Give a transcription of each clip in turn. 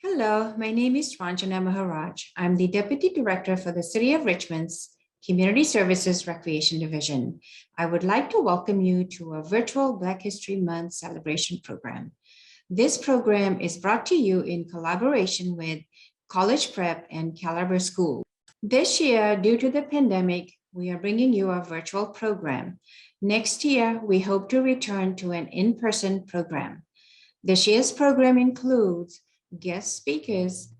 Hello, my name is Ranjana Maharaj. I'm the Deputy Director for the City of Richmond's Community Services Recreation Division. I would like to welcome you to a virtual Black History Month celebration program. This program is brought to you in collaboration with College Prep and Caliber School. This year, due to the pandemic, we are bringing you a virtual program. Next year, we hope to return to an in-person program. This year's program includes guest speakers,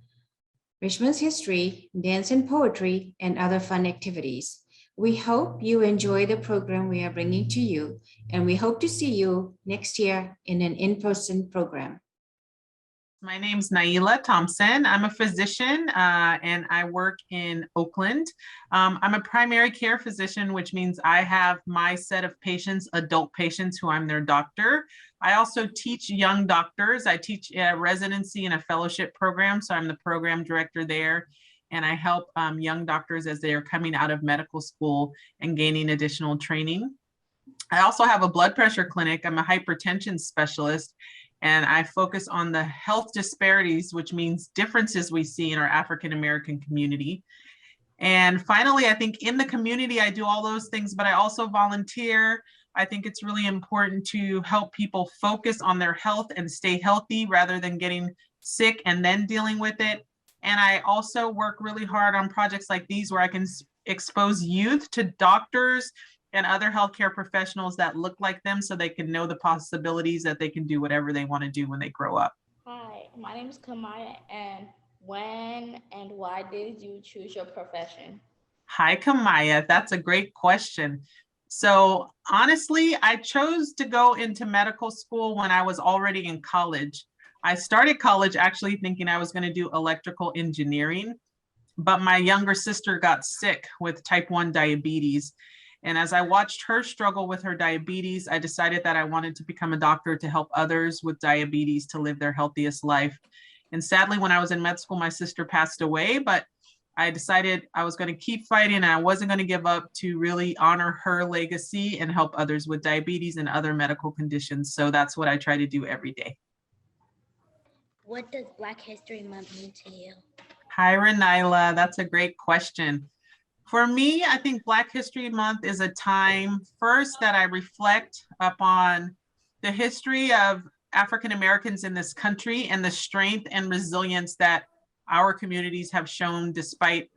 Richmond's history, dance and poetry, and other fun activities. We hope you enjoy the program we are bringing to you, and we hope to see you next year in an in-person program. My name's Naila Thompson. I'm a physician and I work in Oakland. I'm a primary care physician, which means I have my set of patients, adult patients who I'm their doctor. I also teach young doctors. I teach a residency and a fellowship program, so I'm the program director there. And I help young doctors as they are coming out of medical school and gaining additional training. I also have a blood pressure clinic. I'm a hypertension specialist. And I focus on the health disparities, which means differences we see in our African American community. And finally, I think in the community, I do all those things, but I also volunteer. I think it's really important to help people focus on their health and stay healthy rather than getting sick and then dealing with it. And I also work really hard on projects like these where I can expose youth to doctors and other healthcare professionals that look like them so they can know the possibilities that they can do whatever they want to do when they grow up. Hi, my name is Kamaya, and when and why did you choose your profession? Hi, Kamaya. That's a great question. So honestly, I chose to go into medical school when I was already in college. I started college actually thinking I was going to do electrical engineering, but my younger sister got sick with type 1 diabetes. And as I watched her struggle with her diabetes, I decided that I wanted to become a doctor to help others with diabetes to live their healthiest life. And sadly, when I was in med school, my sister passed away, but I decided I was going to keep fighting and I wasn't going to give up to really honor her legacy and help others with diabetes and other medical conditions. So that's what I try to do every day. What does Black History Month mean to you? Hi, Renila. That's a great question. For me, I think Black History Month is a time first that I reflect upon the history of African Americans in this country and the strength and resilience that our communities have shown despite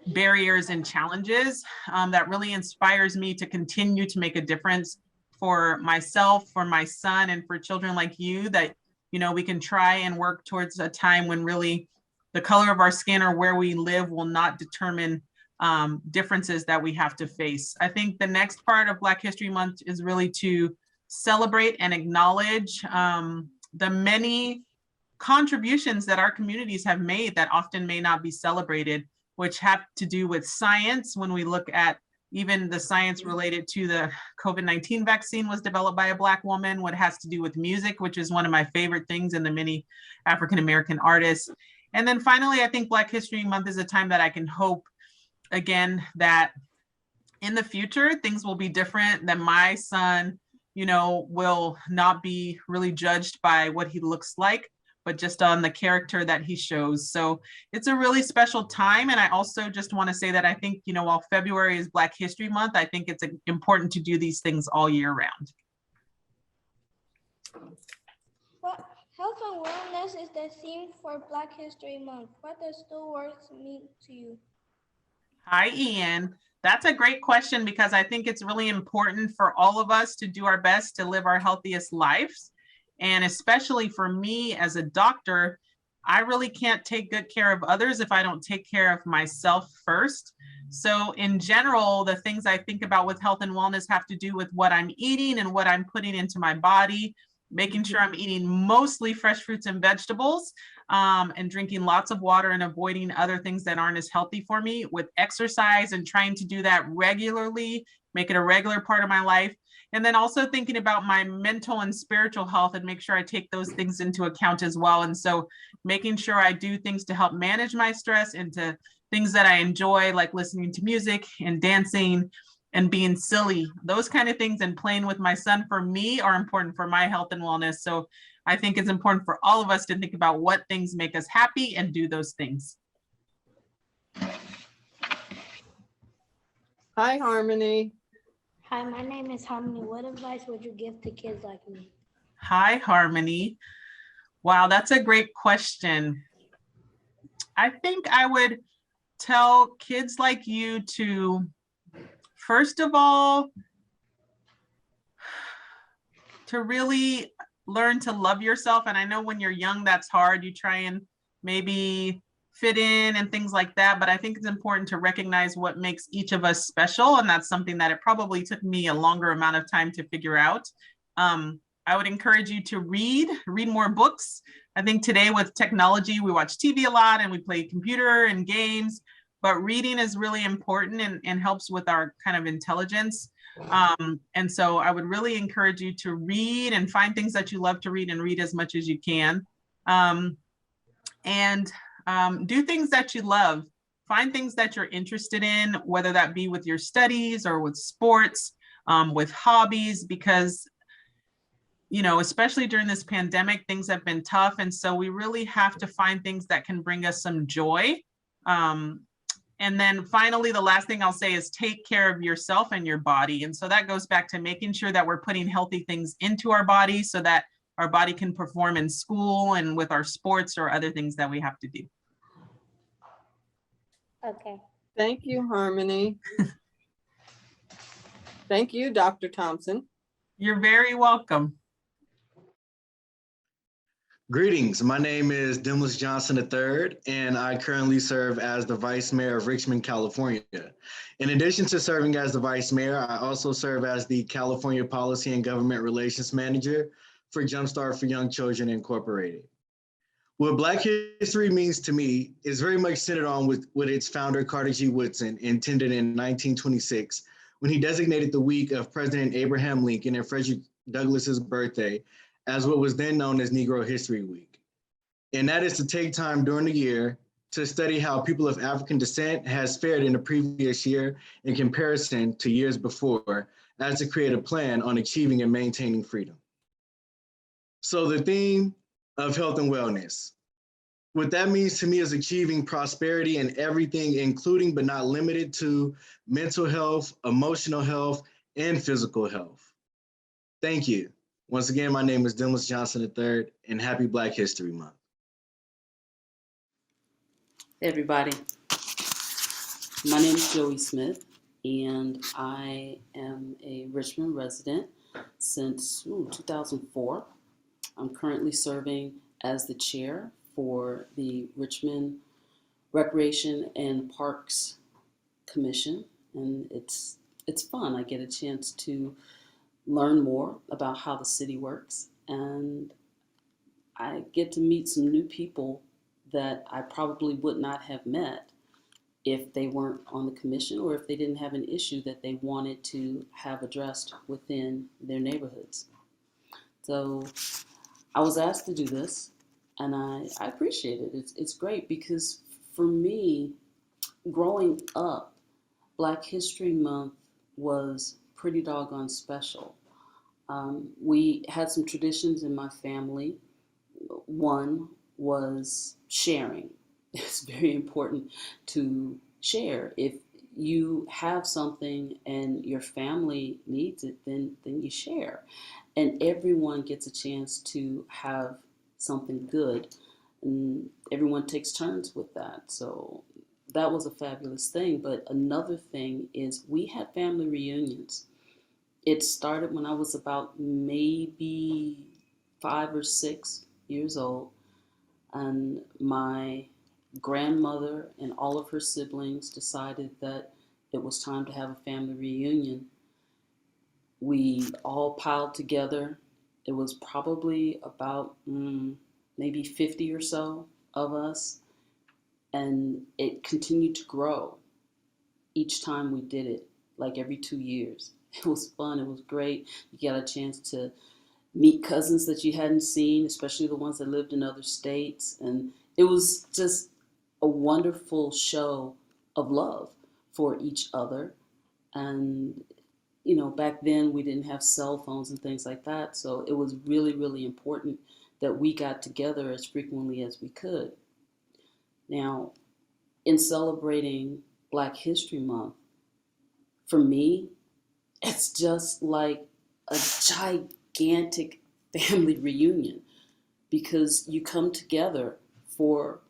barriers and challenges. That really inspires me to continue to make a difference for myself, for my son, and for children like you, that we can try and work towards a time when really the color of our skin or where we live will not determine differences that we have to face. I think the next part of Black History Month is really to celebrate and acknowledge the many contributions that our communities have made that often may not be celebrated, which have to do with science. When we look at even the science related to the COVID-19 vaccine was developed by a Black woman, what has to do with music, which is one of my favorite things in the many African American artists. And then finally, I think Black History Month is a time that I can hope again that in the future things will be different, that my son will not be really judged by what he looks like, but just on the character that he shows. So it's a really special time. And I also just want to say that I think while February is Black History Month, I think it's important to do these things all year round. Well, health and wellness is the theme for Black History Month. What does the words mean to you? Hi, Ian. That's a great question because I think it's really important for all of us to do our best to live our healthiest lives. And especially for me as a doctor, I really can't take good care of others if I don't take care of myself first. So in general, the things I think about with health and wellness have to do with what I'm eating and what I'm putting into my body, making sure I'm eating mostly fresh fruits and vegetables, and drinking lots of water and avoiding other things that aren't as healthy for me, with exercise and trying to do that regularly, make it a regular part of my life. And then also thinking about my mental and spiritual health and make sure I take those things into account as well. And so making sure I do things to help manage my stress into things that I enjoy, like listening to music and dancing and being silly, those kind of things, and playing with my son for me are important for my health and wellness. So I think it's important for all of us to think about what things make us happy and do those things. Hi, Harmony. Hi, my name is Harmony. What advice would you give to kids like me? Hi, Harmony. Wow, that's a great question. I think I would tell kids like you to, first of all, to really learn to love yourself. And I know when you're young, that's hard. You try and maybe fit in and things like that. But I think it's important to recognize what makes each of us special. And that's something that it probably took me a longer amount of time to figure out. I would encourage you to read more books. I think today with technology, we watch TV a lot and we play computer and games, but reading is really important and helps with our kind of intelligence. And so I would really encourage you to read and find things that you love to read and read as much as you can. Do things that you love. Find things that you're interested in, whether that be with your studies or with sports, with hobbies, because especially during this pandemic, things have been tough. And so we really have to find things that can bring us some joy. And then finally, the last thing I'll say is take care of yourself and your body. And so that goes back to making sure that we're putting healthy things into our body so that our body can perform in school and with our sports or other things that we have to do. Okay. Thank you, Harmony. Thank you, Dr. Thompson. You're very welcome. Greetings, my name is Dimlis Johnson III, and I currently serve as the Vice Mayor of Richmond, California. In addition to serving as the Vice Mayor, I also serve as the California Policy and Government Relations Manager for Jumpstart for Young Children Incorporated. What Black history means to me is very much centered on what its founder, Carter G. Woodson, intended in 1926 when he designated the week of President Abraham Lincoln and Frederick Douglass's birthday as what was then known as Negro History Week. And that is to take time during the year to study how people of African descent has fared in the previous year in comparison to years before, as to create a plan on achieving and maintaining freedom. So the theme of health and wellness. What that means to me is achieving prosperity in everything, including but not limited to mental health, emotional health, and physical health. Thank you. Once again, my name is Dimlis Johnson III, and happy Black History Month. Hey everybody, my name is Joey Smith, and I am a Richmond resident since 2004. I'm currently serving as the chair for the Richmond Recreation and Parks Commission, and it's fun. I get a chance to learn more about how the city works, and I get to meet some new people that I probably would not have met if they weren't on the commission or if they didn't have an issue that they wanted to have addressed within their neighborhoods. So I was asked to do this, and I appreciate it. It's great because for me, growing up, Black History Month was pretty doggone special. We had some traditions in my family. One was sharing. It's very important to share. If you have something and your family needs it, then you share. And everyone gets a chance to have something good. And everyone takes turns with that. So that was a fabulous thing. But another thing is we had family reunions. It started when I was about maybe 5 or 6 years old, and my grandmother and all of her siblings decided that it was time to have a family reunion. We all piled together. It was probably about maybe 50 or so of us, and it continued to grow each time we did it, like every 2 years. It was fun. It was great. You got a chance to meet cousins that you hadn't seen, especially the ones that lived in other states. And it was just a wonderful show of love for each other. And, back then we didn't have cell phones and things like that. So it was really, really important that we got together as frequently as we could. Now, in celebrating Black History Month, for me, it's just like a gigantic family reunion because you come together for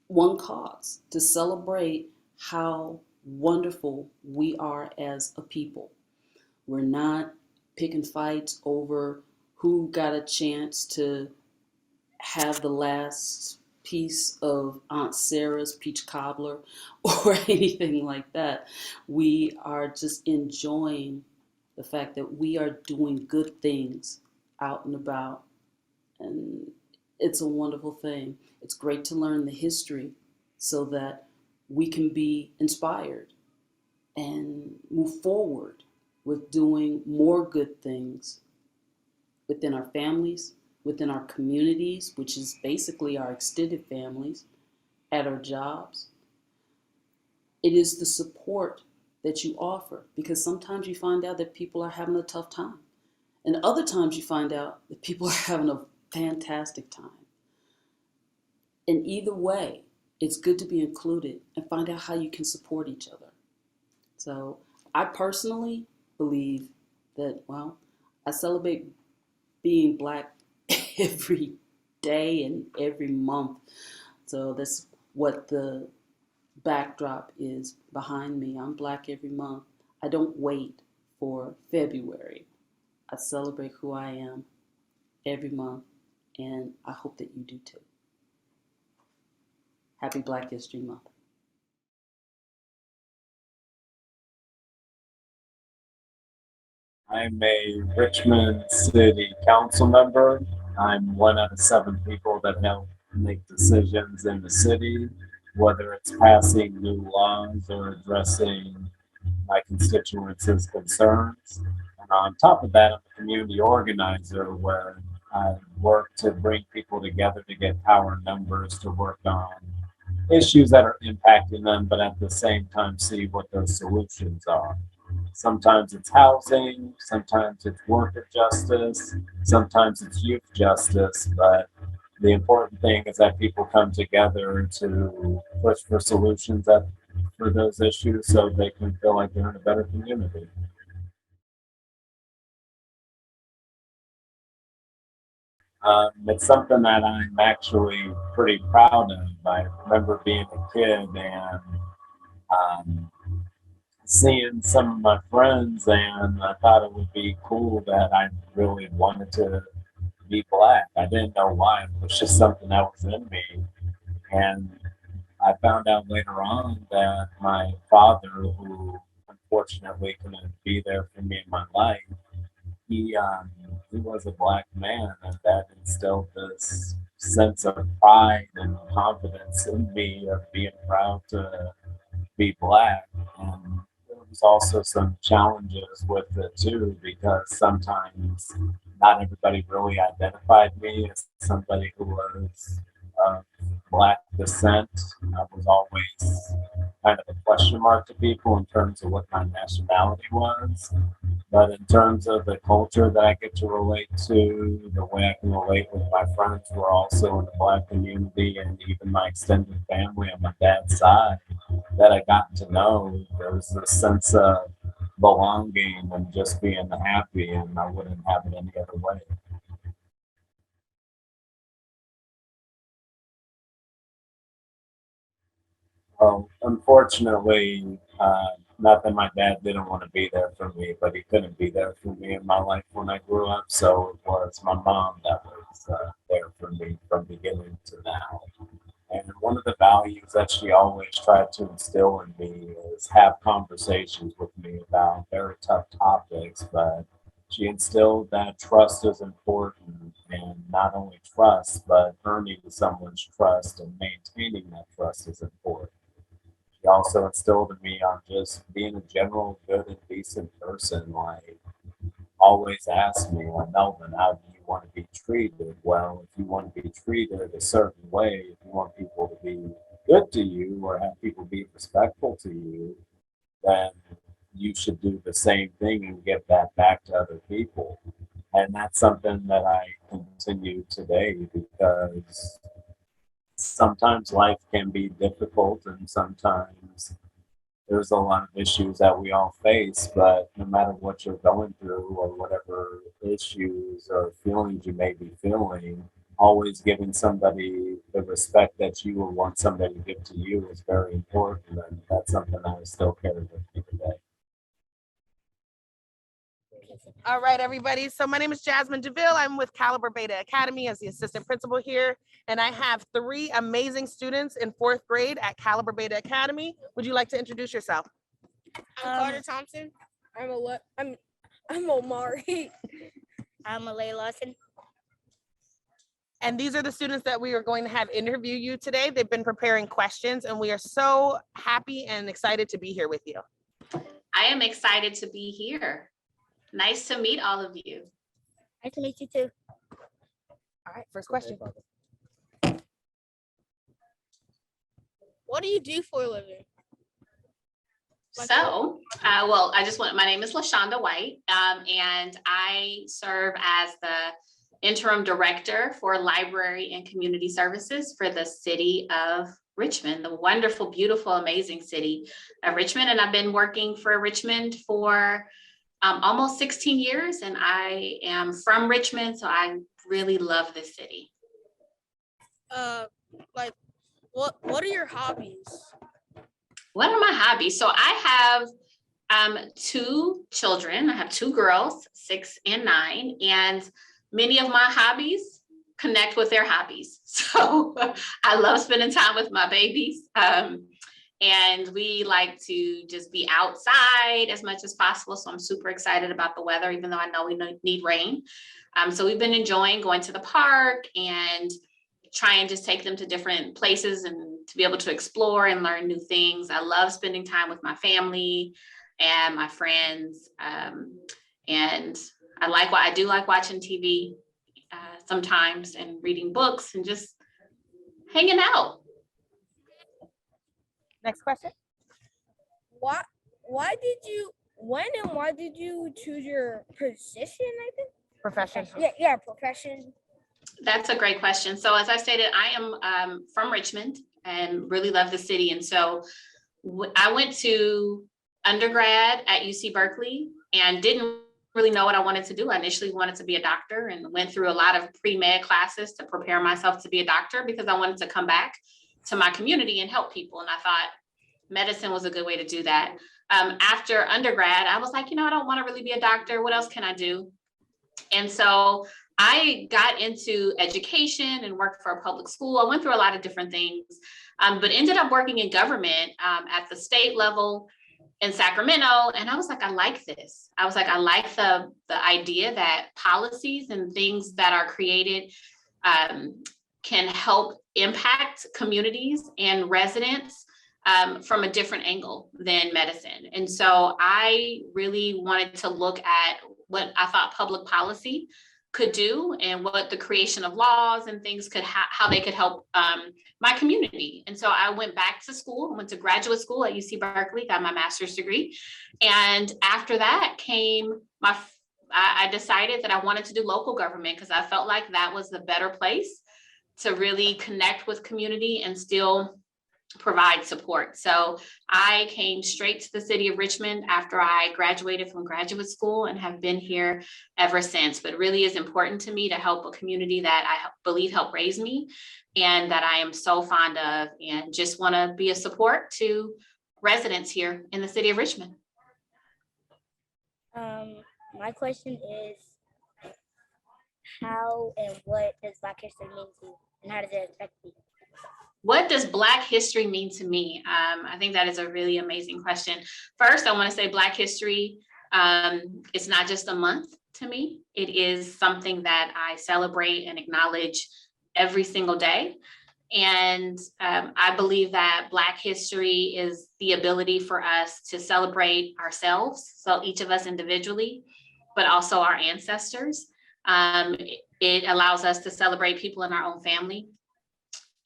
one cause to celebrate how wonderful we are as a people. We're not picking fights over who got a chance to have the last piece of Aunt Sarah's peach cobbler or anything like that. We are just enjoying the fact that we are doing good things out and about. And it's a wonderful thing. It's great to learn the history so that we can be inspired and move forward with doing more good things within our families, within our communities, which is basically our extended families, at our jobs. It is the support that you offer because sometimes you find out that people are having a tough time. And other times you find out that people are having a fantastic time. And either way, it's good to be included and find out how you can support each other. So I personally believe that, well, I celebrate being Black every day and every month. So that's what the backdrop is behind me. I'm Black every month. I don't wait for February. I celebrate who I am every month, and I hope that you do too. Happy Black History Month. I'm a Richmond City Council member. I'm one out of 7 people that help make decisions in the city, whether it's passing new laws or addressing my constituents' concerns. And on top of that, I'm a community organizer where I work to bring people together to get power numbers to work on issues that are impacting them, but at the same time see what those solutions are. Sometimes it's housing, sometimes it's worker justice, sometimes it's youth justice, but the important thing is that people come together to push for solutions for those issues so they can feel like they're in a better community. It's something that I'm actually pretty proud of. I remember being a kid and um, seeing some of my friends, and I thought it would be cool that I really wanted to be Black. I didn't know why. It was just something that was in me. And I found out later on that my father, who unfortunately couldn't be there for me in my life, he was a Black man, and that instilled this sense of pride and confidence in me of being proud to be Black. And there was also some challenges with it too, because sometimes not everybody really identified me as somebody who was of Black descent. I was always kind of a question mark to people in terms of what my nationality was. But in terms of the culture that I get to relate to, the way I can relate with my friends who are also in the Black community, and even my extended family on my dad's side that I got to know, there was a sense of belonging and just being happy, and I wouldn't have it any other way. Well, unfortunately, not that my dad didn't want to be there for me, but he couldn't be there for me in my life when I grew up. So it was my mom that was there for me from beginning to now. And one of the values that she always tried to instill in me is have conversations with me about very tough topics, but she instilled that trust is important, and not only trust, but earning someone's trust and maintaining that trust is important. She also instilled in me on just being a general good and decent person. Like, always ask me, well, Melvin, how do you want to be treated? Well, if you want to be treated a certain way, if you want people to be good to you or have people be respectful to you, then you should do the same thing and give that back to other people. And that's something that I continue today, because sometimes life can be difficult and sometimes there's a lot of issues that we all face, but no matter what you're going through or whatever issues or feelings you may be feeling, always giving somebody the respect that you would want somebody to give to you is very important. And that's something I still carry with me today. All right, everybody. So my name is Jasmine DeVille. I'm with Caliber Beta Academy as the assistant principal here. And I have 3 amazing students in 4th grade at Caliber Beta Academy. Would you like to introduce yourself? I'm Carter Thompson. I'm Omari. I'm Malay Lawson. And these are the students that we are going to have interview you today. They've been preparing questions and we are so happy and excited to be here with you. I am excited to be here. Nice to meet all of you. Nice to meet you too. All right, first question. What do you do for a living? So, well, my name is LaShonda White, and I serve as the interim director for library and community services for the city of Richmond, the wonderful, beautiful, amazing city of Richmond. And I've been working for Richmond for almost 16 years, and I am from Richmond, so I really love this city. What are your hobbies? What are my hobbies? So I have 2 children. I have 2 girls, 6 and 9, and many of my hobbies connect with their hobbies. So I love spending time with my babies. And we like to just be outside as much as possible. So I'm super excited about the weather, even though I know we need rain. So we've been enjoying going to the park and try and just take them to different places and to be able to explore and learn new things. I love spending time with my family and my friends. And I do like watching TV sometimes and reading books and just hanging out. Next question. Why did you choose your position, I think? Profession. Yeah, profession. That's a great question. So as I stated, I am from Richmond and really love the city. And so I went to undergrad at UC Berkeley and didn't really know what I wanted to do. I initially wanted to be a doctor and went through a lot of pre-med classes to prepare myself to be a doctor because I wanted to come back to my community and help people. And I thought medicine was a good way to do that. After undergrad, I was like, I don't want to really be a doctor. What else can I do? And so I got into education and worked for a public school. I went through a lot of different things, but ended up working in government at the state level in Sacramento. And I was like, I like this. I was like, I like the idea that policies and things that are created can help impact communities and residents from a different angle than medicine. And so I really wanted to look at what I thought public policy could do and what the creation of laws and things how they could help my community. And so I went back to school, went to graduate school at UC Berkeley, got my master's degree. And after that came I decided that I wanted to do local government because I felt like that was the better place to really connect with community and still provide support. So I came straight to the city of Richmond after I graduated from graduate school and have been here ever since. But it really is important to me to help a community that I believe helped raise me and that I am so fond of, and just want to be a support to residents here in the city of Richmond. My question is, how and what does Black History mean to you, and how does it affect you? What does Black history mean to me? I think that is a really amazing question. First, I want to say Black history, it's not just a month to me. It is something that I celebrate and acknowledge every single day. And I believe that Black history is the ability for us to celebrate ourselves, so each of us individually, but also our ancestors. It allows us to celebrate people in our own family,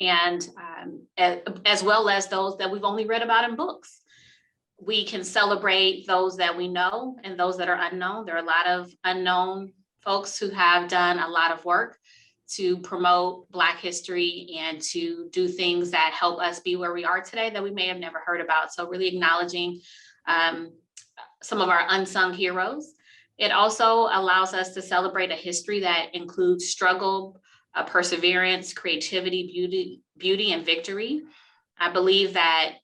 and as well as those that we've only read about in books. We can celebrate those that we know and those that are unknown. There are a lot of unknown folks who have done a lot of work to promote Black history and to do things that help us be where we are today that we may have never heard about. So really acknowledging some of our unsung heroes. It also allows us to celebrate a history that includes struggle, perseverance, creativity, beauty, and victory. I believe that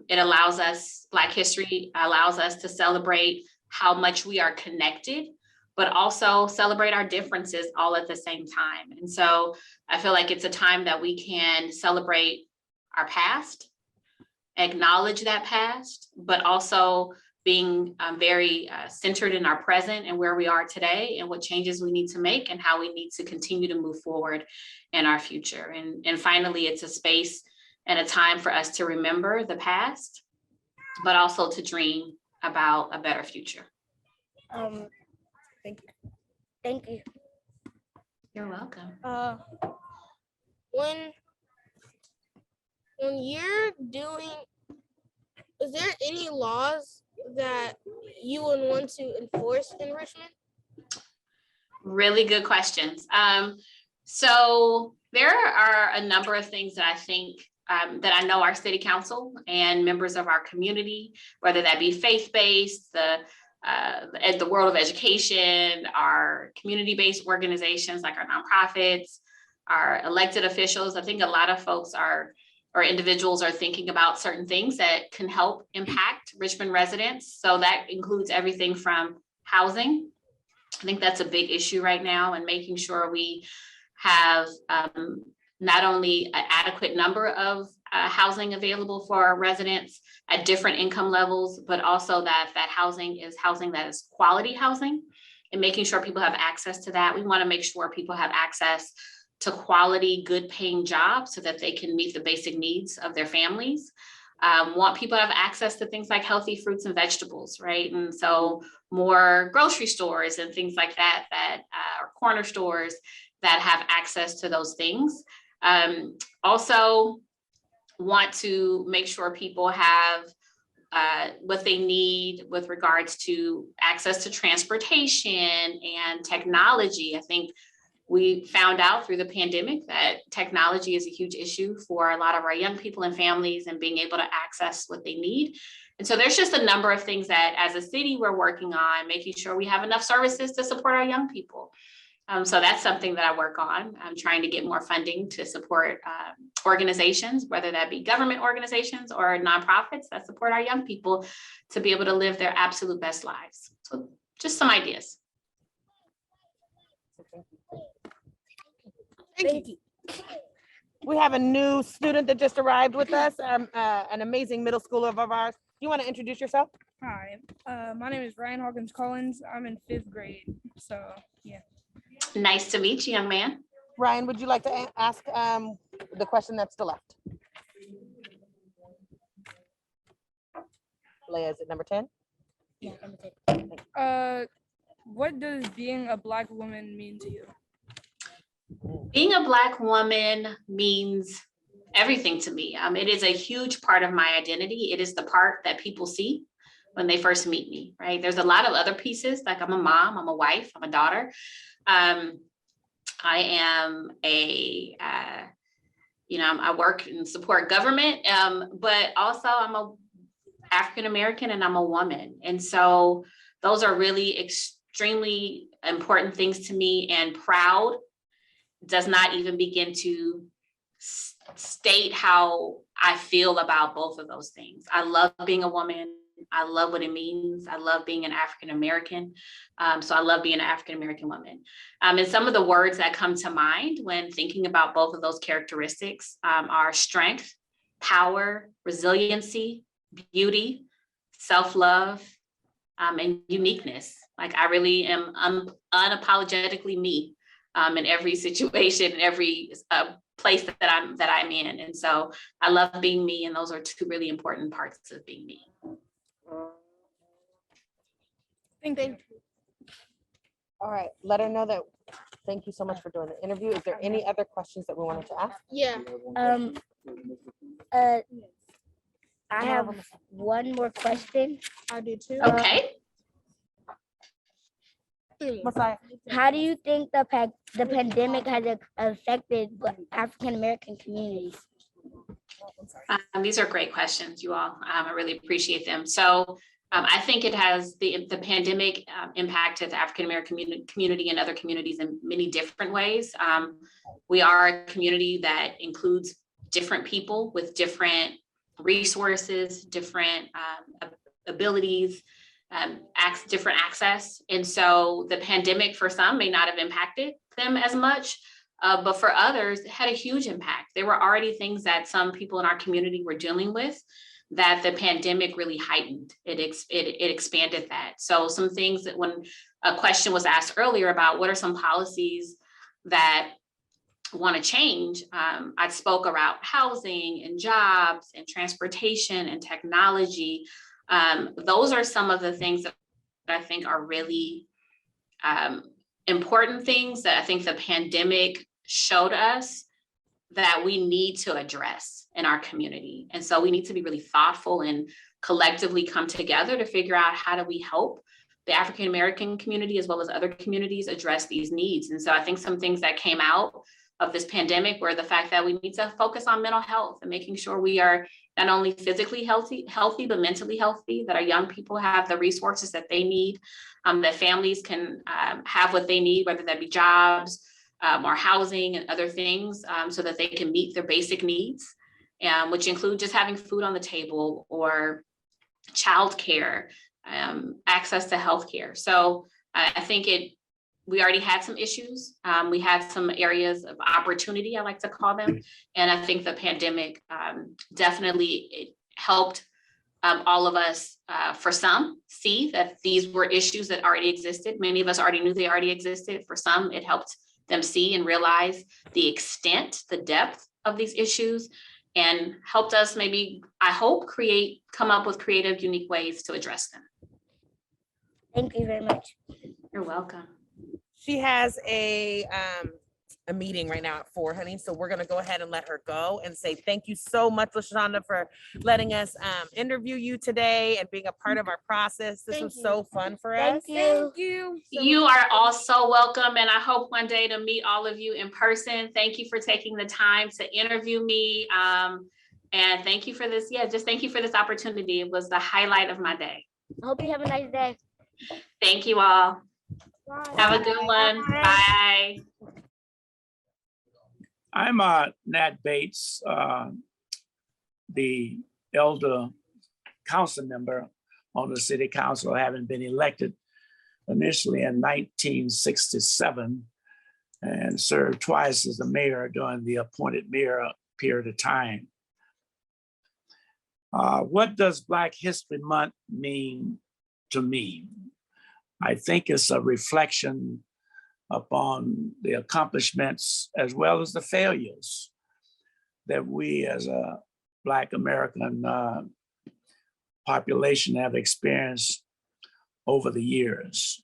it allows us, Black history allows us to celebrate how much we are connected, but also celebrate our differences all at the same time. And so I feel like it's a time that we can celebrate our past, acknowledge that past, but also being very centered in our present and where we are today and what changes we need to make and how we need to continue to move forward in our future. And finally, it's a space and a time for us to remember the past, but also to dream about a better future. Thank you. Thank you. You're welcome. When you're doing, is there any laws that you would want to enforce in Richmond? Really good questions. So there are a number of things that I think that I know our city council and members of our community, whether that be faith-based, the world of education, our community-based organizations like our nonprofits, our elected officials. I think a lot of folks or individuals are thinking about certain things that can help impact Richmond residents. So that includes everything from housing. I think that's a big issue right now, and making sure we have not only an adequate number of housing available for our residents at different income levels, but also that housing that is quality housing, and making sure people have access to that. We want to make sure people have access to quality, good paying jobs so that they can meet the basic needs of their families. Want people to have access to things like healthy fruits and vegetables, right? And so more grocery stores and things like that are corner stores that have access to those things. Also want to make sure people have what they need with regards to access to transportation and technology. I think we found out through the pandemic that technology is a huge issue for a lot of our young people and families, and being able to access what they need. And so there's just a number of things that as a city we're working on, making sure we have enough services to support our young people. So that's something that I work on. I'm trying to get more funding to support organizations, whether that be government organizations or nonprofits that support our young people to be able to live their absolute best lives. So just some ideas. Thank you. We have a new student that just arrived with us, an amazing middle schooler of ours. You want to introduce yourself? Hi, my name is Ryan Hawkins Collins. I'm in 5th grade. So, yeah. Nice to meet you, young man. Ryan, would you like to ask the question that's to left? Leah, is it number 10? Yeah, number 10. What does being a Black woman mean to you? Being a Black woman means everything to me. It is a huge part of my identity. It is the part that people see when they first meet me, right? There's a lot of other pieces, like I'm a mom, I'm a wife, I'm a daughter. I am I work and support government, but also I'm a African-American and I'm a woman. And so those are really extremely important things to me, and proud does not even begin to state how I feel about both of those things. I love being a woman. I love what it means. I love being an African-American. So I love being an African-American woman. And some of the words that come to mind when thinking about both of those characteristics are strength, power, resiliency, beauty, self-love, and uniqueness. Like I really am unapologetically me in every situation, in every place that I'm in. And so I love being me, and those are two really important parts of being me. Thank you. All right, let her know that. Thank you so much for doing the interview. Is there any other questions that we wanted to ask? Yeah. I have one more question. I do too. Okay. Messiah. How do you think the pandemic has affected African American communities? These are great questions, you all. I really appreciate them. So I think it has the pandemic impacted the African American community and other communities in many different ways. We are a community that includes different people with different resources, different abilities, different access. And so the pandemic for some may not have impacted them as much, but for others, it had a huge impact. There were already things that some people in our community were dealing with that the pandemic really heightened. It expanded that. So some things that when a question was asked earlier about what are some policies that want to change, I spoke about housing and jobs and transportation and technology. Those are some of the things that I think are really important things that I think the pandemic showed us that we need to address in our community. And so we need to be really thoughtful and collectively come together to figure out how do we help the African American community as well as other communities address these needs. And so I think some things that came out of this pandemic were the fact that we need to focus on mental health and making sure we are not only physically healthy, but mentally healthy, that our young people have the resources that they need, that families can have what they need, whether that be jobs or housing and other things, so that they can meet their basic needs, which include just having food on the table or childcare, access to healthcare. So I think we already had some issues. We had some areas of opportunity, I like to call them. And I think the pandemic definitely helped all of us, for some, see that these were issues that already existed. Many of us already knew they already existed. For some, it helped them see and realize the extent, the depth of these issues, and helped us maybe, I hope, come up with creative, unique ways to address them. Thank you very much. You're welcome. She has a meeting right now at 4, honey. So we're gonna go ahead and let her go and say thank you so much, LaShonda, for letting us interview you today and being a part of our process. This was so fun for us. Thank you. You are all so welcome, and I hope one day to meet all of you in person. Thank you for taking the time to interview me, and thank you for this. Yeah, just thank you for this opportunity. It was the highlight of my day. I hope you have a nice day. Thank you all. Bye. Have a good one. Bye. I'm Nat Bates, the elder council member on the city council, having been elected initially in 1967 and served twice as the mayor during the appointed mayor period of time. What does Black History Month mean to me? I think it's a reflection upon the accomplishments as well as the failures that we as a Black American population have experienced over the years.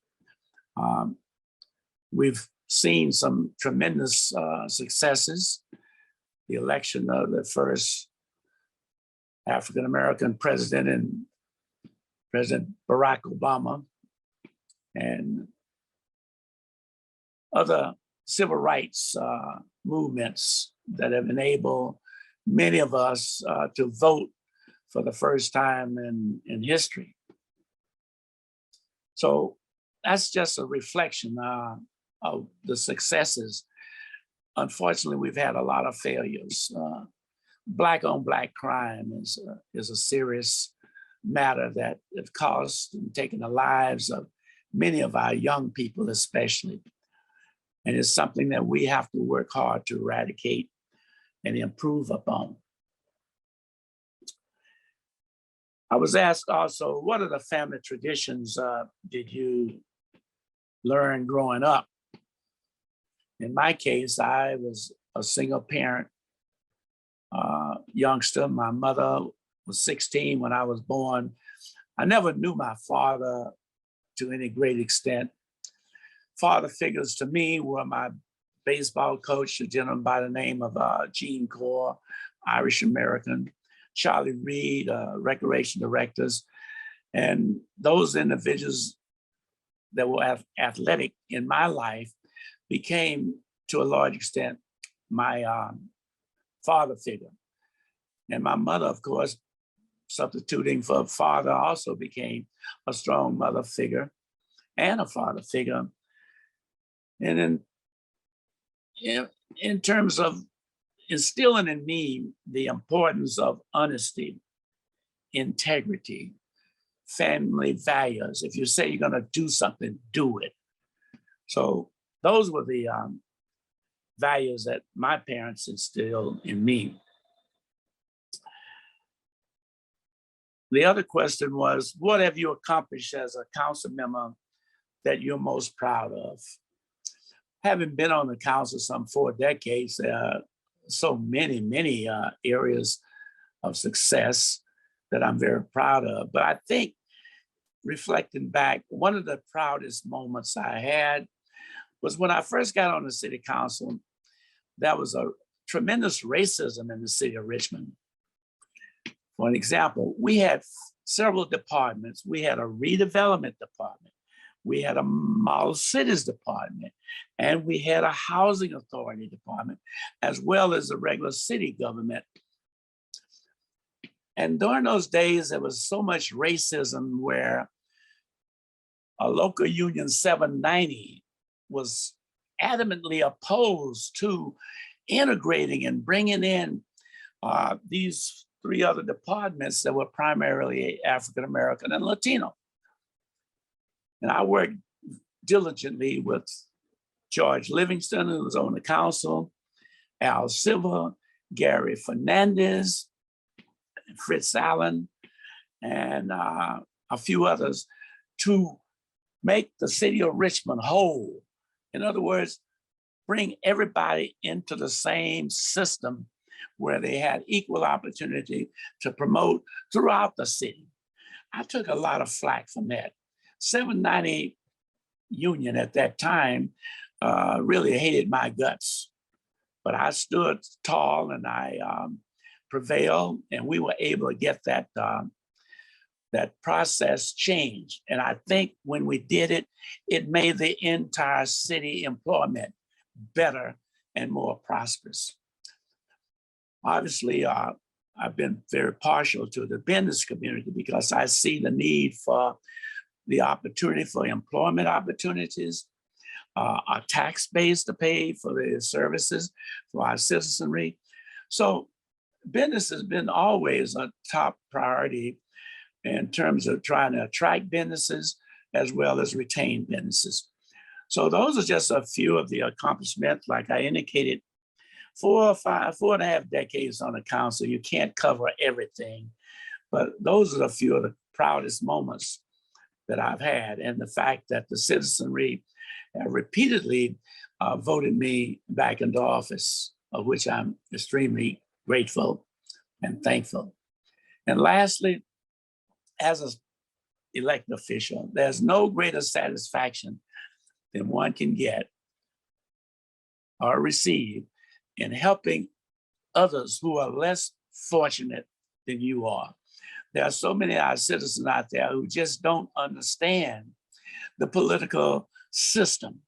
We've seen some tremendous successes. The election of the first African American president and President Barack Obama, and other civil rights movements that have enabled many of us to vote for the first time in history. So that's just a reflection of the successes. Unfortunately, we've had a lot of failures. Black on Black crime is a serious matter that have caused and taken the lives of many of our young people especially. And it's something that we have to work hard to eradicate and improve upon. I was asked also, what are the family traditions did you learn growing up? In my case, I was a single parent youngster. My mother was 16 when I was born. I never knew my father to any great extent. Father figures to me were my baseball coach, a gentleman by the name of Gene Core, Irish American, Charlie Reed, recreation directors. And those individuals that were athletic in my life became, to a large extent, my father figure. And my mother, of course, substituting for father, also became a strong mother figure and a father figure. And in terms of instilling in me the importance of honesty, integrity, family values. If you say you're going to do something, do it. So those were the values that my parents instilled in me. The other question was, what have you accomplished as a council member that you're most proud of? Having been on the council some 4 decades, there are so many areas of success that I'm very proud of. But I think, reflecting back, one of the proudest moments I had was when I first got on the city council. There was a tremendous racism in the city of Richmond. For an example, we had several departments. We had a redevelopment department. We had a model cities department, and we had a housing authority department, as well as a regular city government. And during those days, there was so much racism where a local union 790 was adamantly opposed to integrating and bringing in these 3 other departments that were primarily African-American and Latino. And I worked diligently with George Livingston, who was on the council, Al Silva, Gary Fernandez, Fritz Allen, and a few others to make the city of Richmond whole. In other words, bring everybody into the same system where they had equal opportunity to promote throughout the city. I took a lot of flack from that. 798 union at that time really hated my guts, but I stood tall and I prevailed, and we were able to get that process changed. And I think when we did it, it made the entire city employment better and more prosperous. Obviously, I've been very partial to the business community because I see the need for the opportunity for employment opportunities, a tax base to pay for the services for our citizenry. So business has been always a top priority in terms of trying to attract businesses as well as retain businesses. So those are just a few of the accomplishments. Like I indicated, 4.5 decades on the council, you can't cover everything, but those are a few of the proudest moments that I've had. And the fact that the citizenry have repeatedly voted me back into office, of which I'm extremely grateful and thankful. And lastly, as an elected official, there's no greater satisfaction than one can get or receive in helping others who are less fortunate than you are. There are so many of our citizens out there who just don't understand the political system.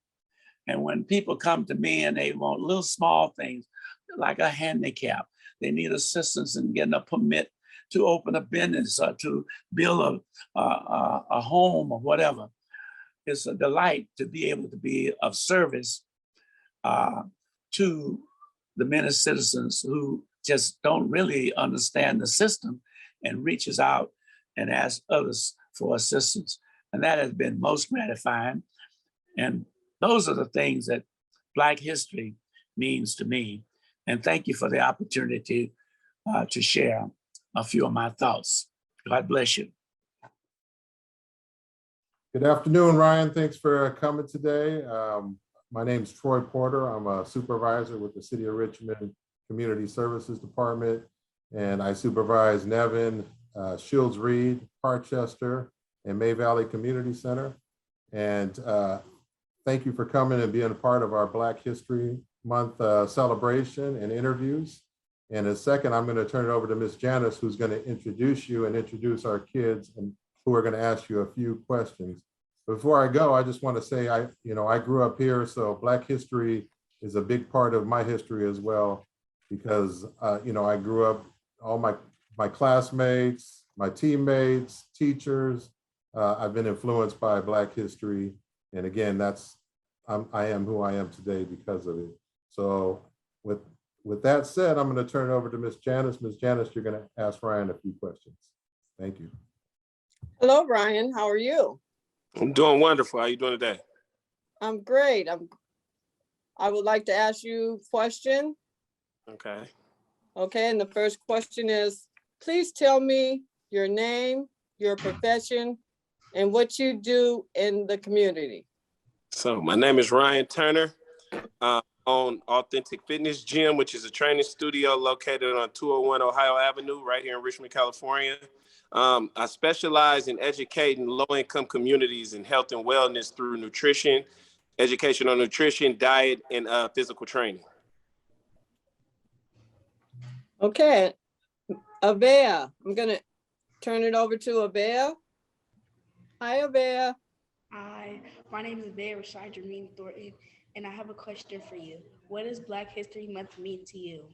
And when people come to me and they want little small things like a handicap, they need assistance in getting a permit to open a business or to build a home or whatever. It's a delight to be able to be of service to the many citizens who just don't really understand the system and reaches out and asks others for assistance. And that has been most gratifying. And those are the things that Black history means to me. And thank you for the opportunity to share a few of my thoughts. God bless you. Good afternoon, Ryan. Thanks for coming today. My name is Troy Porter. I'm a supervisor with the City of Richmond Community Services Department, and I supervise Nevin, Shields Reed, Harchester, and May Valley Community Center. And thank you for coming and being a part of our Black History Month celebration and interviews. And in a second, I'm going to turn it over to Ms. Janice, who's going to introduce you and introduce our kids and who are going to ask you a few questions. Before I go, I just want to say I grew up here, so Black history is a big part of my history as well, because I grew up, all my classmates, my teammates, teachers, I've been influenced by Black history. And again, I am who I am today because of it. So with that said, I'm going to turn it over to Ms. Janice. Ms. Janice, you're going to ask Ryan a few questions. Thank you. Hello, Ryan. How are you? I'm doing wonderful. How are you doing today? I'm great. I would like to ask you a question. Okay. Okay, and the first question is, please tell me your name, your profession, and what you do in the community. So my name is Ryan Turner. Own Authentic Fitness Gym, which is a training studio located on 201 Ohio Avenue, right here in Richmond, California. I specialize in educating low-income communities in health and wellness through nutrition, education on nutrition, diet, and physical training. Okay, Avea, I'm gonna turn it over to Avea. Hi, Avea. Hi, my name is Avea Rashad Jermaine Thornton, and I have a question for you. What does Black History Month mean to you?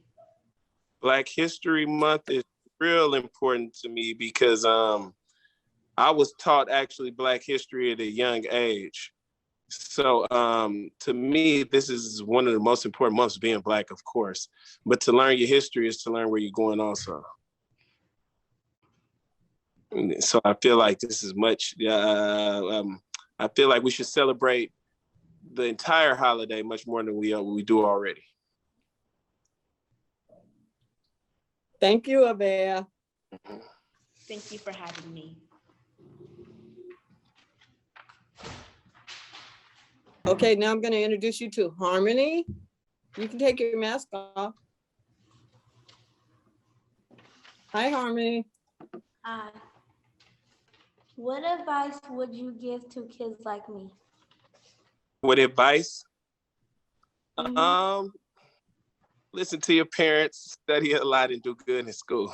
Black History Month is real important to me because I was taught actually Black history at a young age. So to me, this is one of the most important months, being Black, of course. But to learn your history is to learn where you're going also. So I feel like this is much, I feel like we should celebrate the entire holiday much more than we do already. Thank you, Avea. Thank you for having me. Okay, now I'm going to introduce you to Harmony. You can take your mask off. Hi, Harmony. Hi. What advice would you give to kids like me? What advice? Listen to your parents, study a lot, and do good in school.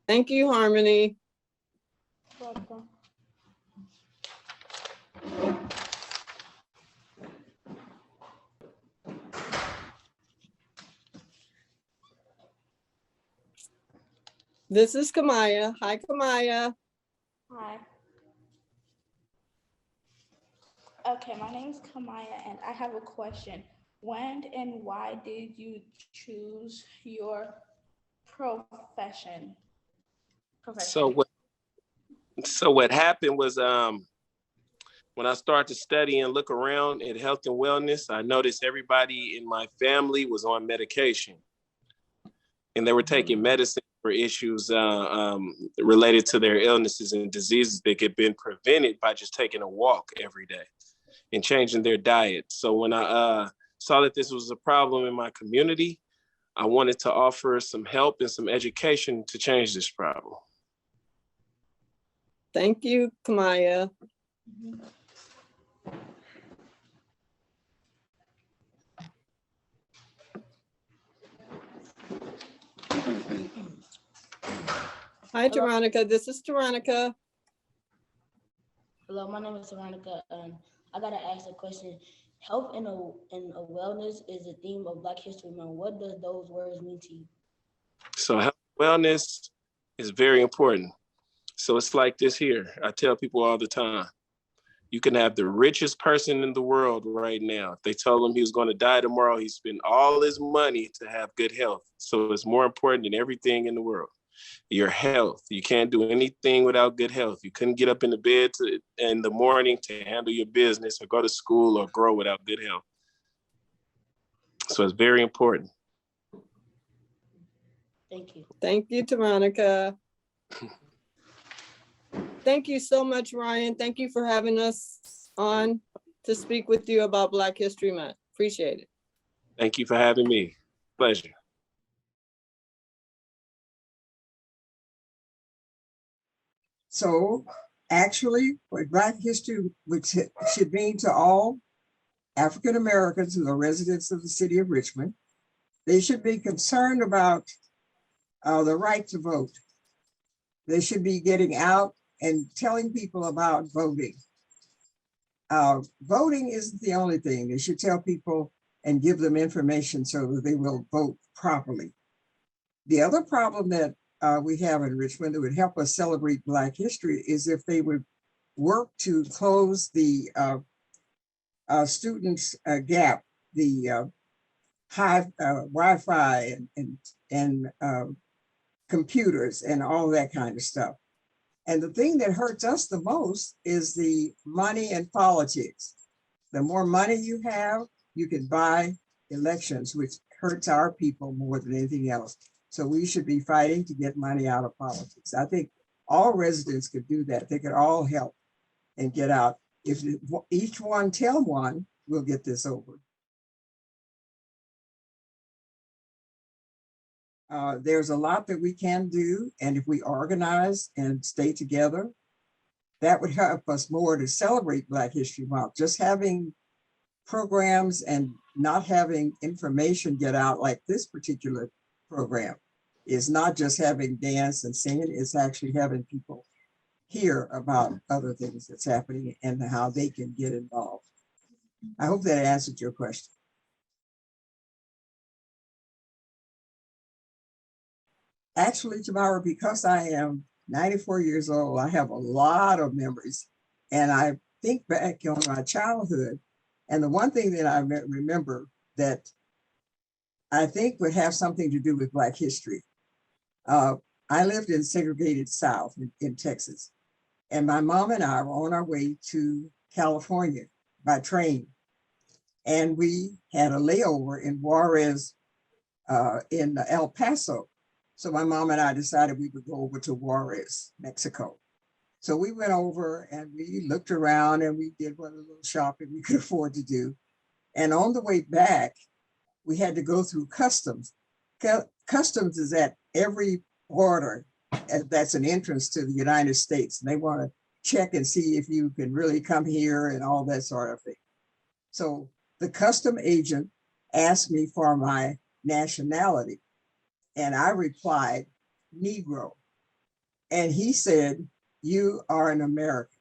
Thank you, Harmony. Welcome. This is Kamaya. Hi, Kamaya. Hi. Okay, my name is Kamaya, and I have a question. When and why did you choose your profession? So what happened was when I started to study and look around at health and wellness, I noticed everybody in my family was on medication, and they were taking medicine for issues related to their illnesses and diseases that could have been prevented by just taking a walk every day and changing their diet. So when I saw that this was a problem in my community, I wanted to offer some help and some education to change this problem. Thank you, Kamaya. Hi, Veronica. This is Veronica. Hello, my name is Veronica. I gotta ask a question. Health and a wellness is a theme of Black History Month. What does those words mean to you? So health and wellness is very important. So it's like this here. I tell people all the time, you can have the richest person in the world right now. If they told him he was going to die tomorrow, he spent all his money to have good health. So it's more important than everything in the world. Your health. You can't do anything without good health. You couldn't get up in the bed in the morning to handle your business or go to school or grow without good health. So it's very important. Thank you. Thank you, Veronica. Thank you so much, Ryan. Thank you for having us on to speak with you about Black History Month. Appreciate it. Thank you for having me. Pleasure. So actually, what Black history should mean to all African Americans who are residents of the city of Richmond, they should be concerned about the right to vote. They should be getting out and telling people about voting. Voting isn't the only thing. They should tell people and give them information so that they will vote properly. The other problem that we have in Richmond that would help us celebrate Black history is if they would work to close the students' gap, the high Wi-Fi and computers and all that kind of stuff. And the thing that hurts us the most is the money and politics. The more money you have, you can buy elections, which hurts our people more than anything else. So we should be fighting to get money out of politics. I think all residents could do that. They could all help and get out. If each one tell one, we'll get this over. There's a lot that we can do, and if we organize and stay together, that would help us more to celebrate Black History Month. Just having programs and not having information get out like this particular program is not just having dance and singing, it's actually having people hear about other things that's happening and how they can get involved. I hope that answered your question. Actually, Tamara, because I am 94 years old, I have a lot of memories. And I think back on my childhood. And the one thing that I remember that I think would have something to do with Black history. I lived in segregated South in Texas. And my mom and I were on our way to California by train. And we had a layover in Juarez in El Paso. So my mom and I decided we would go over to Juarez, Mexico. So we went over and we looked around and we did what a little shopping we could afford to do. And on the way back, we had to go through customs. Customs is at every border. That's an entrance to the United States. And they want to check and see if you can really come here and all that sort of thing. So the custom agent asked me for my nationality. And I replied, Negro. And he said, you are an American.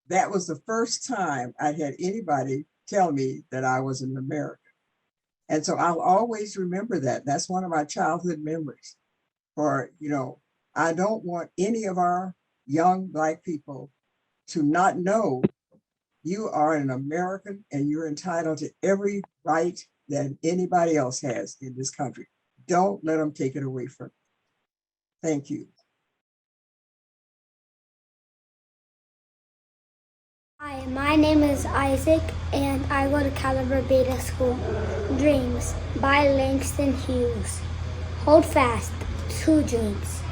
That was the first time I'd had anybody tell me that I was an American. And so I'll always remember that. That's one of my childhood memories. For, I don't want any of our young Black people to not know you are an American and you're entitled to every right that anybody else has in this country. Don't let them take it away from you. Thank you. Hi, my name is Isaac and I go to Caliber Beta School. Dreams by Langston Hughes. Hold fast to dreams.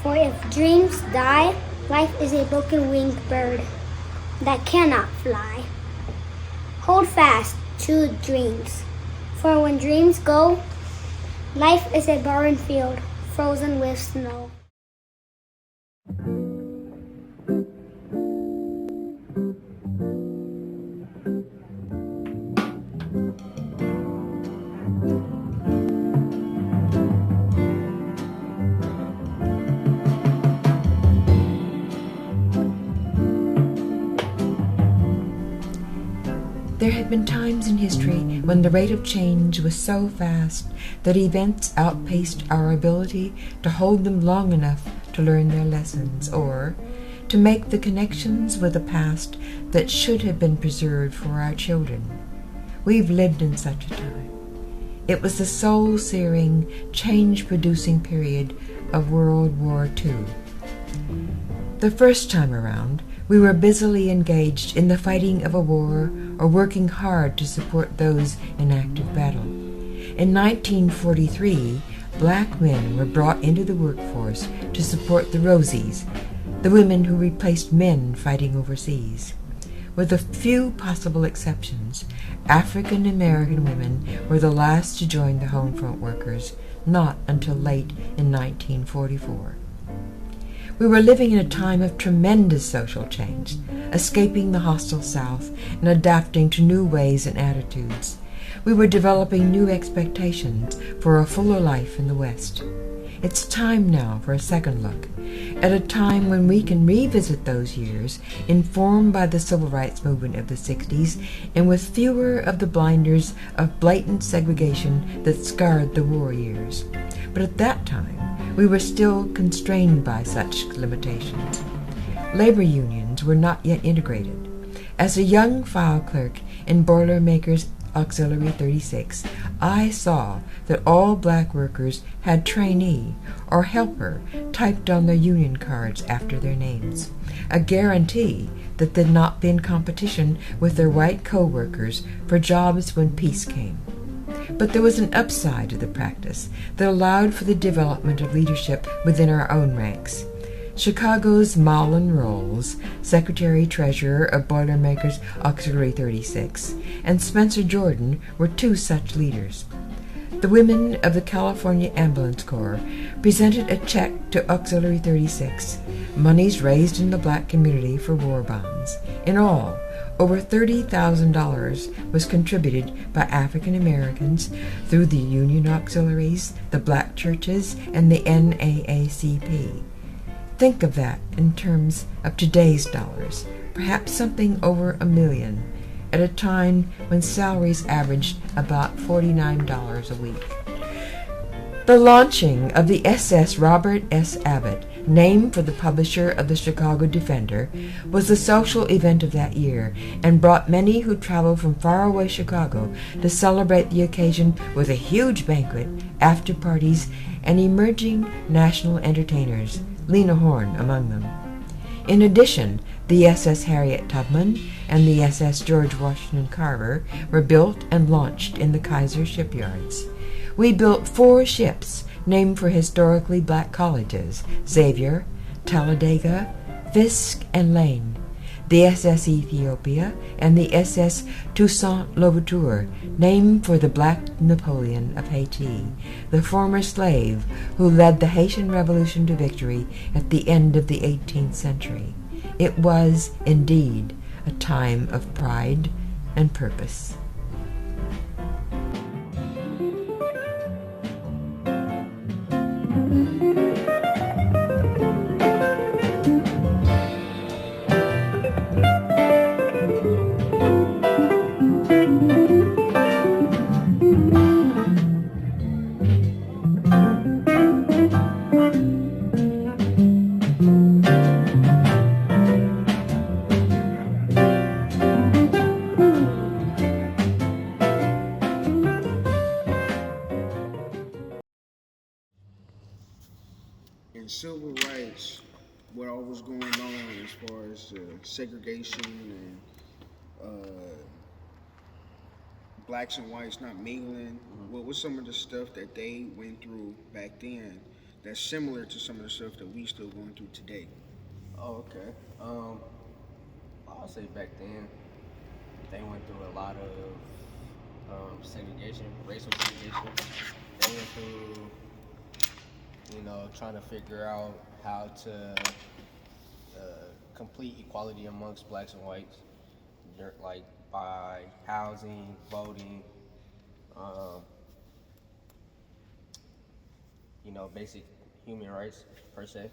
For if dreams die, life is a broken-winged bird that cannot fly. Hold fast to dreams. For when dreams go, life is a barren field, frozen with snow. There had been times in history when the rate of change was so fast that events outpaced our ability to hold them long enough to learn their lessons or to make the connections with the past that should have been preserved for our children. We've lived in such a time. It was the soul-searing, change-producing period of World War II. The first time around, we were busily engaged in the fighting of a war or working hard to support those in active battle. In 1943, Black men were brought into the workforce to support the Rosies, the women who replaced men fighting overseas. With a few possible exceptions, African American women were the last to join the home front workers, not until late in 1944. We were living in a time of tremendous social change, escaping the hostile South and adapting to new ways and attitudes. We were developing new expectations for a fuller life in the West. It's time now for a second look, at a time when we can revisit those years, informed by the civil rights movement of the 60s and with fewer of the blinders of blatant segregation that scarred the war years. But at that time, we were still constrained by such limitations. Labor unions were not yet integrated. As a young file clerk in Boilermakers Auxiliary 36, I saw that all black workers had trainee or helper typed on their union cards after their names, a guarantee that they'd not be in competition with their white co-workers for jobs when peace came. But there was an upside to the practice that allowed for the development of leadership within our own ranks. Chicago's Marlon Rolls, Secretary-Treasurer of Boilermakers Auxiliary 36, and Spencer Jordan were two such leaders. The women of the California Ambulance Corps presented a check to Auxiliary 36, monies raised in the black community for war bonds. In all, over $30,000 was contributed by African Americans through the Union Auxiliaries, the black churches, and the NAACP. Think of that in terms of today's dollars, perhaps something over $1 million, at a time when salaries averaged about $49 a week. The launching of the SS Robert S. Abbott, named for the publisher of the Chicago Defender, was the social event of that year and brought many who traveled from faraway Chicago to celebrate the occasion with a huge banquet, after parties, and emerging national entertainers, Lena Horne among them. In addition, the SS Harriet Tubman and the SS George Washington Carver were built and launched in the Kaiser shipyards. We built 4 ships named for historically black colleges, Xavier, Talladega, Fisk, and Lane, the SS Ethiopia and the SS Toussaint Louverture, named for the black Napoleon of Haiti, the former slave who led the Haitian Revolution to victory at the end of the 18th century. It was, indeed, a time of pride and purpose. In civil rights, what all was going on as far as segregation and blacks and whites not mingling, what was some of the stuff that they went through back then that's similar to some of the stuff that we still going through today? Oh, okay. I'll say back then they went through a lot of segregation, racial segregation. They went through, trying to figure out how to complete equality amongst blacks and whites, like by housing, voting, basic human rights per se.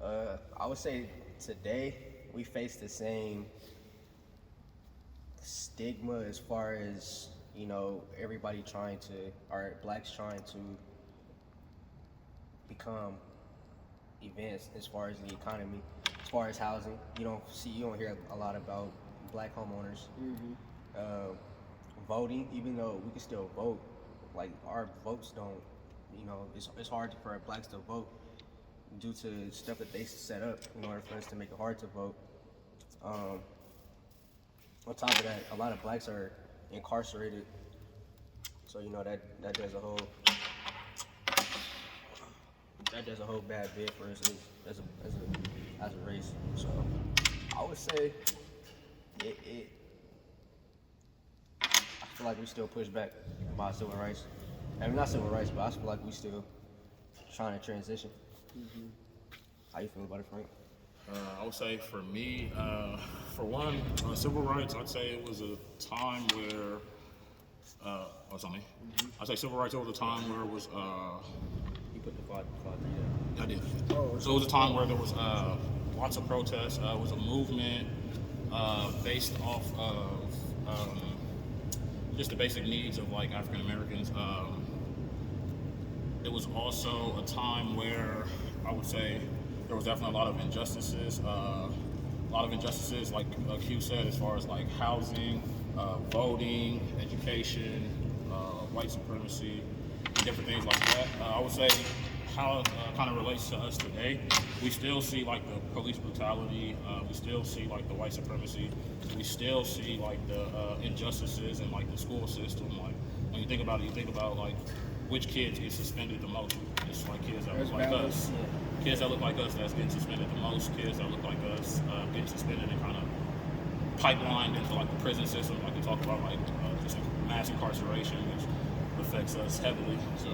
I would say today we face the same stigma as far as, everybody blacks trying to become advanced as far as the economy, as far as housing. You don't hear a lot about black homeowners. Voting, even though we can still vote, like our votes don't, it's hard for blacks to vote due to stuff that they set up in order for us to make it hard to vote. On top of that, a lot of blacks are incarcerated, so that does a whole bad bit for us as a race. So I would say I feel like we still push back about civil rights. I mean, not civil rights, but I feel like we still trying to transition. How you feel about it, Frank? I would say for me, for one, civil rights, I'd say it was a time where, I'd say civil rights over the time where it was put the 5-3 I did. Oh, So it was a time where there was lots of protests. It was a movement based off of just the basic needs of like African Americans. It was also a time where I would say there was definitely a lot of injustices. Like Q said, as far as like housing, voting, education, white supremacy, and different things like that. I would say how it kind of relates to us today. We still see like the police brutality. We still see like the white supremacy. We still see like the injustices in like the school system. Like when you think about it, you think about like which kids get suspended the most. It's like kids that look like us. Kids that look like us that's getting suspended the most. Kids that look like us getting suspended and kind of pipelined into like the prison system, like we talk about, like just mass incarceration, which affects us heavily. So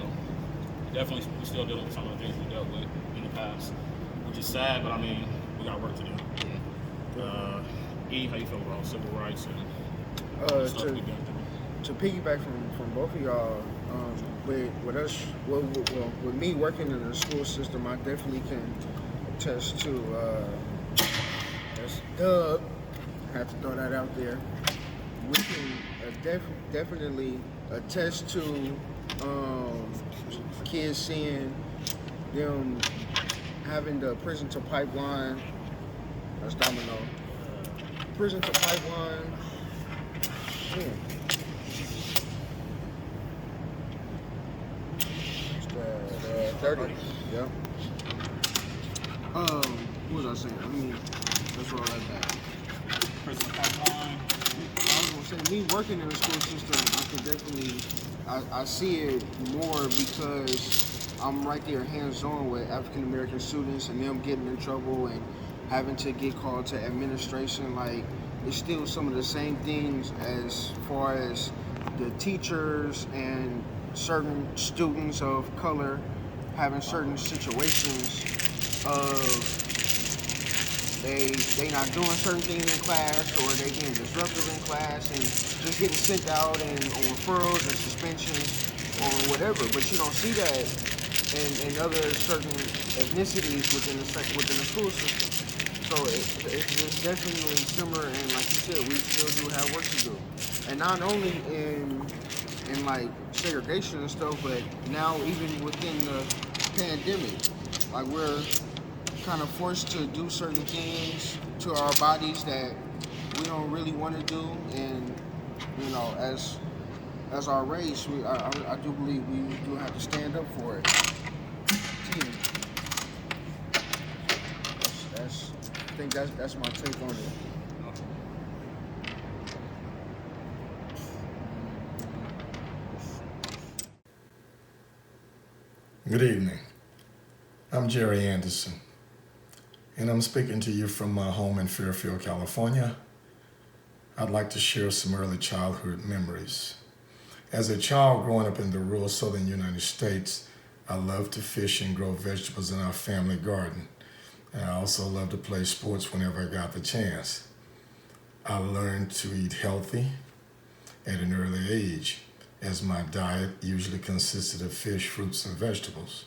definitely, we're still dealing with some of the things we dealt with in the past, which is sad. But I mean, we got work to do. E, how you feel about civil rights and stuff we done through? To piggyback from both of y'all, with us, well, with me working in the school system, I definitely can attest to. That's Doug. Had to throw that out there. We can definitely attest to kids seeing them having the prison to pipeline. That's Domino. Prison to pipeline. Yeah. It's the 30. Yeah. What was I saying? I mean, let's roll that back. Prison pipeline. I was gonna say, me working in the school system, I can definitely, I see it more because I'm right there hands-on with African American students and them getting in trouble and having to get called to administration. Like, it's still some of the same things as far as the teachers and certain students of color having certain situations of they not doing certain things in class, or they being disruptive in class and just getting sent out and on referrals and suspensions or whatever. But you don't see that in other certain ethnicities within the school system. So it's definitely similar, and like you said, we still do have work to do. And not only in like segregation and stuff, but now even within the pandemic, like we're kind of forced to do certain things to our bodies that we don't really want to do, and you know, as our race, I do believe we do have to stand up for it. I think that's my take on it. Good evening. I'm Jerry Anderson, and I'm speaking to you from my home in Fairfield, California. I'd like to share some early childhood memories. As a child growing up in the rural southern United States, I loved to fish and grow vegetables in our family garden. And I also loved to play sports whenever I got the chance. I learned to eat healthy at an early age, as my diet usually consisted of fish, fruits, and vegetables.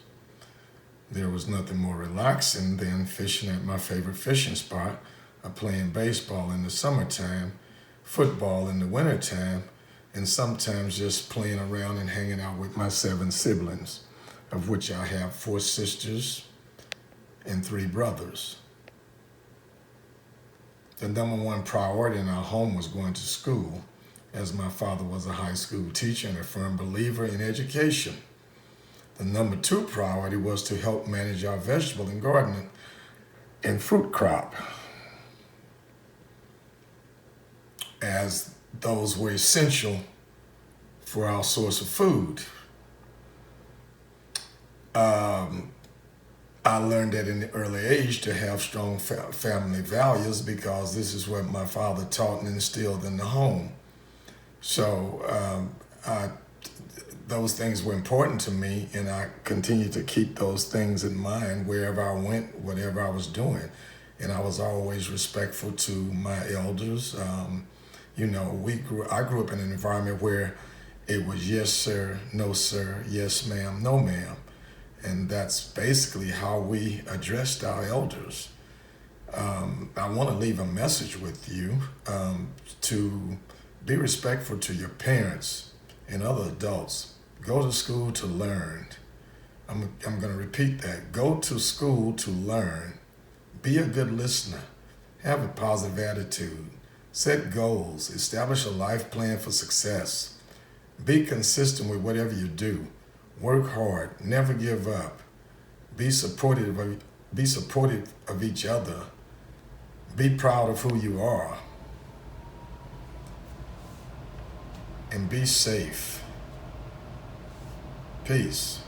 There was nothing more relaxing than fishing at my favorite fishing spot, or playing baseball in the summertime, football in the wintertime, and sometimes just playing around and hanging out with my 7 siblings, of which I have 4 sisters and 3 brothers. The number one priority in our home was going to school, as my father was a high school teacher and a firm believer in education. The number 2 priority was to help manage our vegetable and gardening and fruit crop, as those were essential for our source of food. I learned at an early age to have strong family values, because this is what my father taught and instilled in the home. So those things were important to me, and I continue to keep those things in mind wherever I went, whatever I was doing. And I was always respectful to my elders. You know, I grew up in an environment where it was yes, sir, no, sir, yes, ma'am, no, ma'am. And that's basically how we addressed our elders. I want to leave a message with you to be respectful to your parents and other adults. Go to school to learn. I'm going to repeat that. Go to school to learn. Be a good listener. Have a positive attitude. Set goals. Establish a life plan for success. Be consistent with whatever you do. Work hard. Never give up. Be supportive of each other. Be proud of who you are. And be safe. Peace.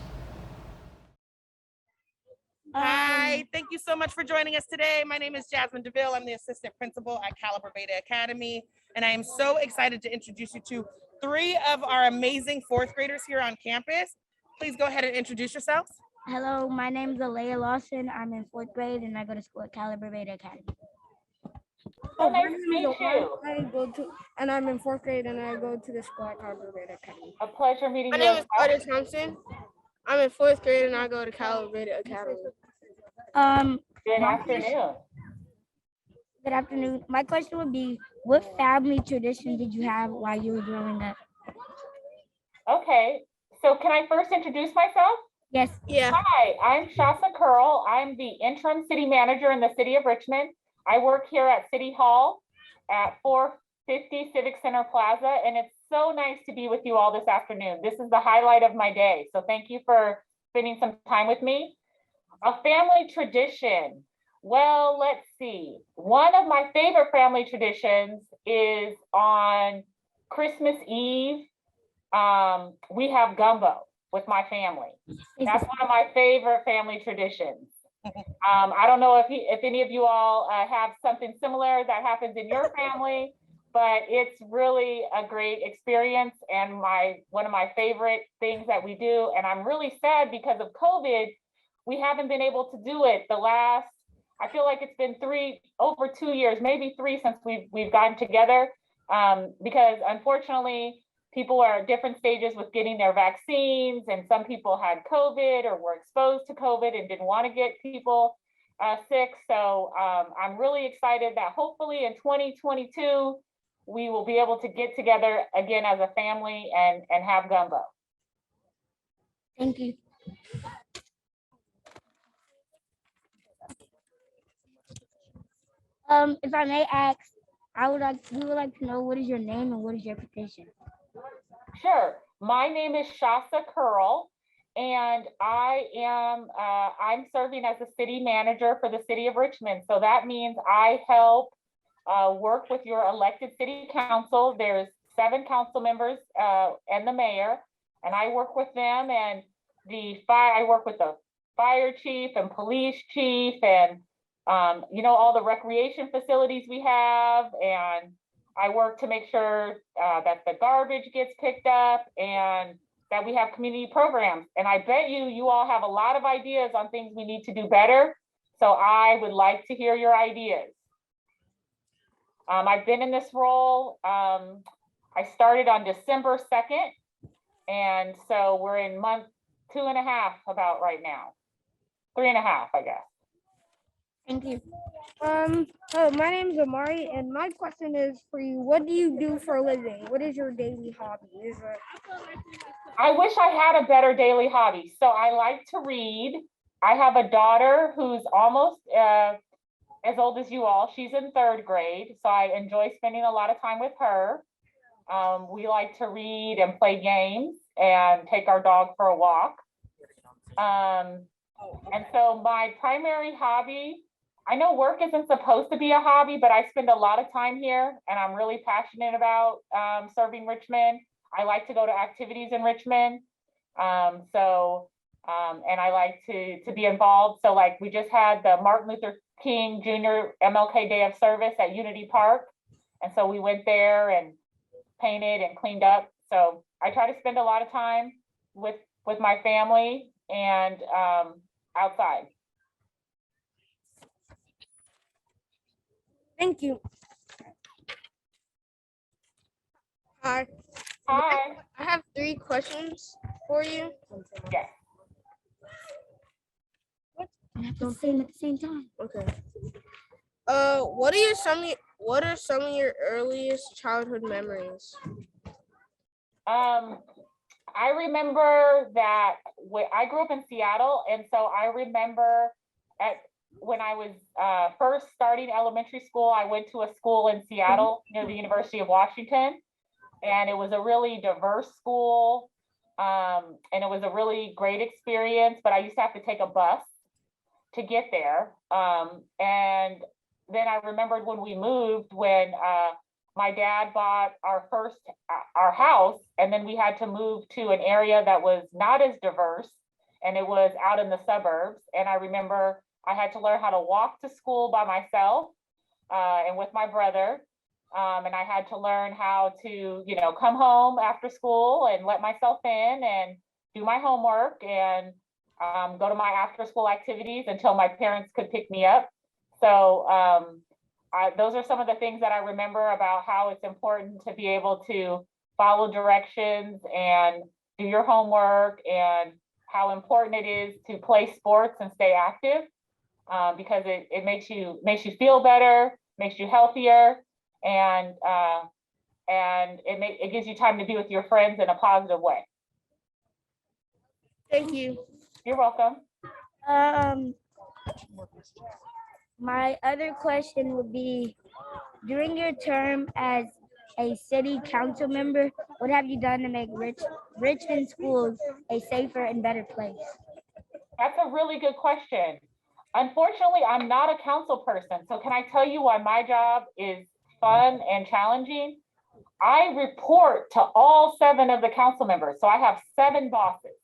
Hi, thank you so much for joining us today. My name is Jasmine DeVille. I'm the assistant principal at Caliber Beta Academy, and I am so excited to introduce you to 3 of our amazing 4th graders here on campus. Please go ahead and introduce yourselves. Hello, my name is Alea Lawson. I'm in 4th grade and I go to school at Caliber Beta Academy. Oh, my name is Omar. I'm in 4th grade and I go to the school at Caliber Beta Academy. A pleasure meeting My you. name is Carter Thompson. I'm in 4th grade and I go to Caliber Beta Academy. Good afternoon. Good afternoon. My question would be, what family tradition did you have while you were growing up? Okay, so can I first introduce myself? Yes. Yeah. Hi, I'm Shasa Curl. I'm the interim city manager in the city of Richmond. I work here at City Hall at 450 Civic Center Plaza, and it's so nice to be with you all this afternoon. This is the highlight of my day, so thank you for spending some time with me. A family tradition. Well, let's see. One of my favorite family traditions is on Christmas Eve. We have gumbo with my family. That's one of my favorite family traditions. I don't know if any of you all have something similar that happens in your family, but it's really a great experience and one of my favorite things that we do. And I'm really sad because of COVID, we haven't been able to do it I feel like it's been over 2 years, maybe 3 since we've gotten together, because unfortunately, people are at different stages with getting their vaccines, and some people had COVID or were exposed to COVID and didn't want to get people sick. So I'm really excited that hopefully in 2022, we will be able to get together again as a family and have gumbo. Thank you. If I may ask, we would like to know, what is your name and what is your position? Sure. My name is Shasa Curl, and I'm serving as the city manager for the city of Richmond. So that means I help work with your elected city council. There's 7 council members and the mayor, and I work with them, and I work with the fire chief and police chief and all the recreation facilities we have, and I work to make sure that the garbage gets picked up and that we have community programs. And I bet you all have a lot of ideas on things we need to do better. So I would like to hear your ideas. I've been in this role. I started on December 2nd. And so we're in month 2.5 about right now. 3.5, I guess. Thank you. Hello, my name is Amari, and my question is for you. What do you do for a living? What is your daily hobby? I wish I had a better daily hobby. So I like to read. I have a daughter who's almost as old as you all. She's in 3rd grade, so I enjoy spending a lot of time with her. We like to read and play games and take our dog for a walk. And so my primary hobby, I know work isn't supposed to be a hobby, but I spend a lot of time here and I'm really passionate about serving Richmond. I like to go to activities in Richmond. And I like to be involved. So like we just had the Martin Luther King Jr. MLK Day of Service at Unity Park. And so we went there and painted and cleaned up. So I try to spend a lot of time with my family and outside. Thank you. Hi. Hi. I have 3 questions for you. Yes. You have to say them at the same time. Okay. What are some of your earliest childhood memories? I remember that I grew up in Seattle, and so I remember when I was first starting elementary school, I went to a school in Seattle near the University of Washington, and it was a really diverse school, and it was a really great experience, but I used to have to take a bus to get there. And then I remembered when we moved, when my dad bought our house, and then we had to move to an area that was not as diverse, and it was out in the suburbs. And I remember I had to learn how to walk to school by myself and with my brother. And I had to learn how to, come home after school and let myself in and do my homework and go to my after school activities until my parents could pick me up. So those are some of the things that I remember about how it's important to be able to follow directions and do your homework, and how important it is to play sports and stay active, because it makes you feel better, makes you healthier, and it gives you time to be with your friends in a positive way. Thank you. You're welcome. My other question would be, during your term as a city council member, what have you done to make Richmond schools a safer and better place? That's a really good question. Unfortunately, I'm not a council person. So can I tell you why my job is fun and challenging? I report to all 7 of the council members. So I have 7 bosses.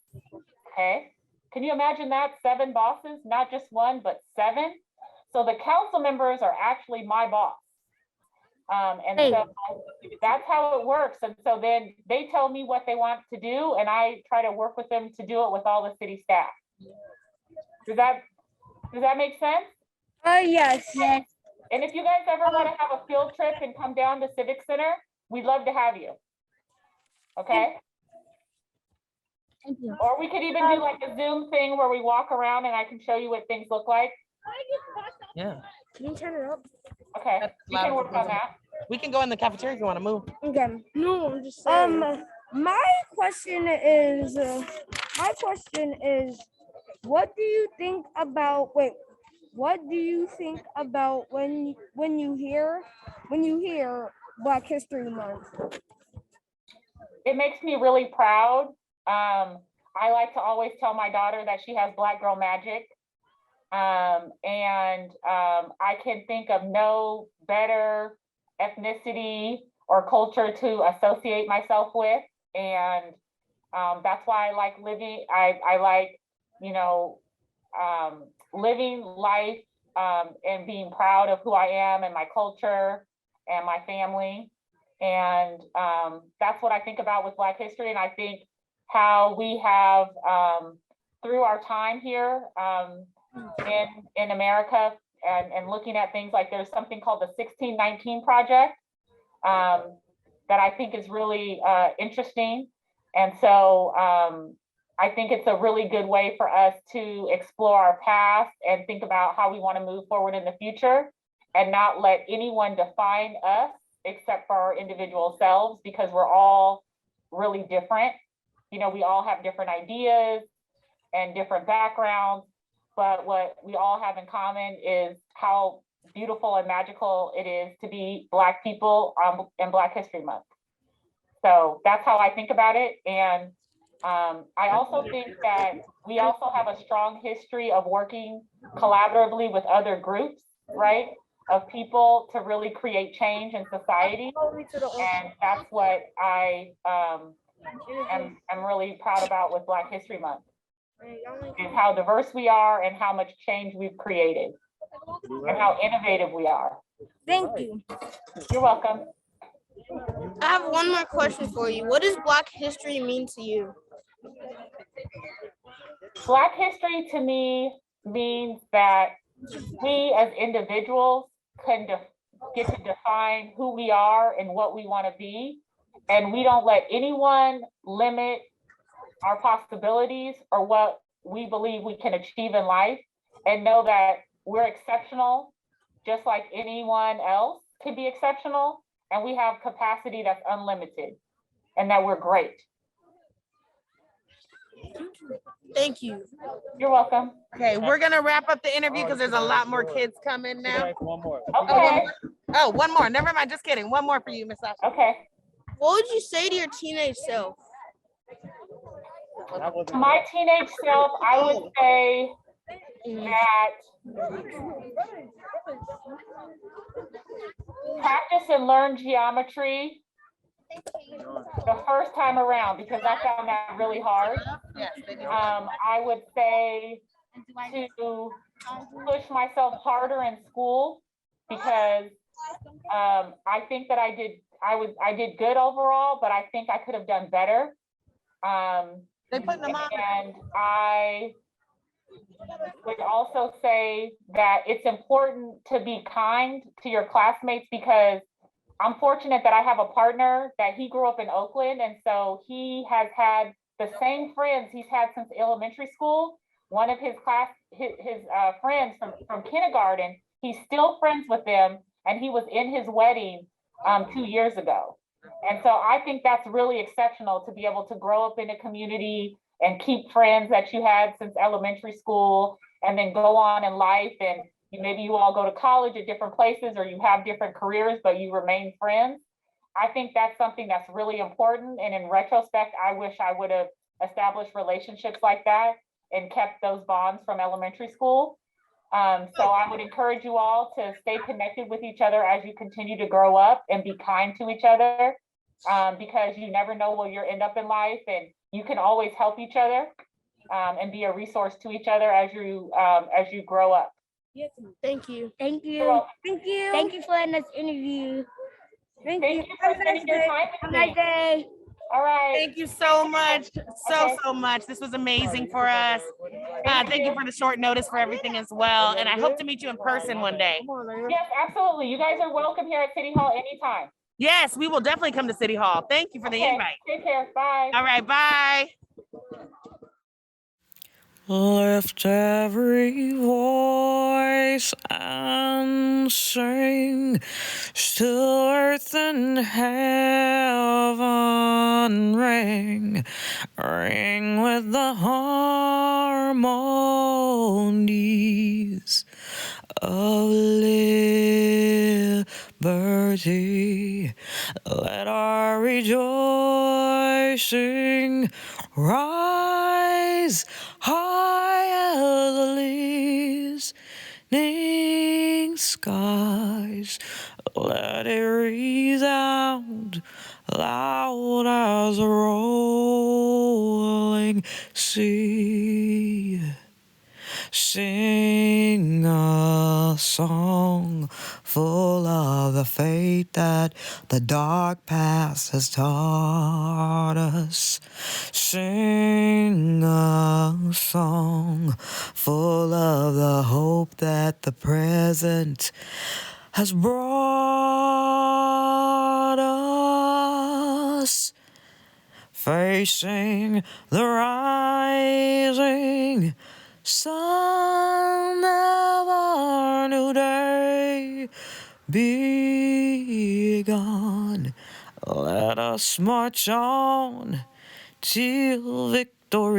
Okay. Can you imagine that? 7 bosses, not just 1, but 7. So the council members are actually my boss. So that's how it works. And so then they tell me what they want to do, and I try to work with them to do it with all the city staff. Does that make sense? Yes. And if you guys ever want to have a field trip and come down to Civic Center, we'd love to have you. Okay? Thank you. Or we could even do like a Zoom thing where we walk around and I can show you what things look like. Yeah. Can you turn it up? Okay, we can work on that. We can go in the cafeteria if you want to move. Okay. No, I'm just saying. My question is, what do you think about when you hear Black History Month? It makes me really proud. I like to always tell my daughter that she has Black girl magic. I can think of no better ethnicity or culture to associate myself with. And that's why I like living. I like, living life and being proud of who I am and my culture and my family. And that's what I think about with Black history. And I think how we have, through our time here in America, and looking at things like, there's something called the 1619 Project that I think is really interesting. And so I think it's a really good way for us to explore our past and think about how we want to move forward in the future, and not let anyone define us except for our individual selves, because we're all really different. We all have different ideas and different backgrounds, but what we all have in common is how beautiful and magical it is to be Black people in Black History Month. So that's how I think about it. And I also think that we also have a strong history of working collaboratively with other groups, right, of people to really create change in society. And that's what I am really proud about with Black History Month, is how diverse we are and how much change we've created and how innovative we are. Thank you. You're welcome. I have one more question for you. What does Black history mean to you? Black history to me means that we as individuals can get to define who we are and what we want to be. And we don't let anyone limit our possibilities or what we believe we can achieve in life. and know that we're exceptional, just like anyone else can be exceptional, and we have capacity that's unlimited, and that we're great. Thank you. You're welcome. Okay, we're gonna wrap up the interview because there's a lot more kids coming now. One more. Okay. Oh, one more. Never mind. Just kidding. One more for you, Miss Sasha. Okay. What would you say to your teenage self? To my teenage self, I would say that practice and learn geometry the first time around, because I found that really hard. I would say to push myself harder in school, because I think that I did good overall, but I think I could have done better. They put them on. And I would also say that it's important to be kind to your classmates, because I'm fortunate that I have a partner that he grew up in Oakland, and so he has had the same friends he's had since elementary school. One of his friends from kindergarten, he's still friends with them, and he was in his wedding 2 years ago. And so I think that's really exceptional, to be able to grow up in a community and keep friends that you had since elementary school, and then go on in life, and maybe you all go to college at different places, or you have different careers, but you remain friends. I think that's something that's really important. And in retrospect, I wish I would have established relationships like that and kept those bonds from elementary school. So I would encourage you all to stay connected with each other as you continue to grow up, and be kind to each other, because you never know where you'll end up in life, and you can always help each other, and be a resource to each other as you grow up. Thank you. Thank you. Thank you. Thank you for letting us interview. Thank you. for spending your time Have with a me. nice day. All right. Thank you so much. Okay. So much. This was amazing for us. Thank you for the short notice for everything as well. And I hope to meet you in person one day. Yes, absolutely. You guys are welcome here at City Hall anytime. Yes, we will definitely come to City Hall. Thank you for the invite. Take care. Bye. All right, bye. Lift every voice and sing, still earth and heaven ring, ring with the harmonies of liberty. Let our rejoicing rise high as the listening skies. Let it resound loud as a rolling sea. Sing a song full of the faith that the dark past has taught us. Sing a song full of the hope that the present has brought us. Facing the rising sun, never new day begun. Let us march on till victory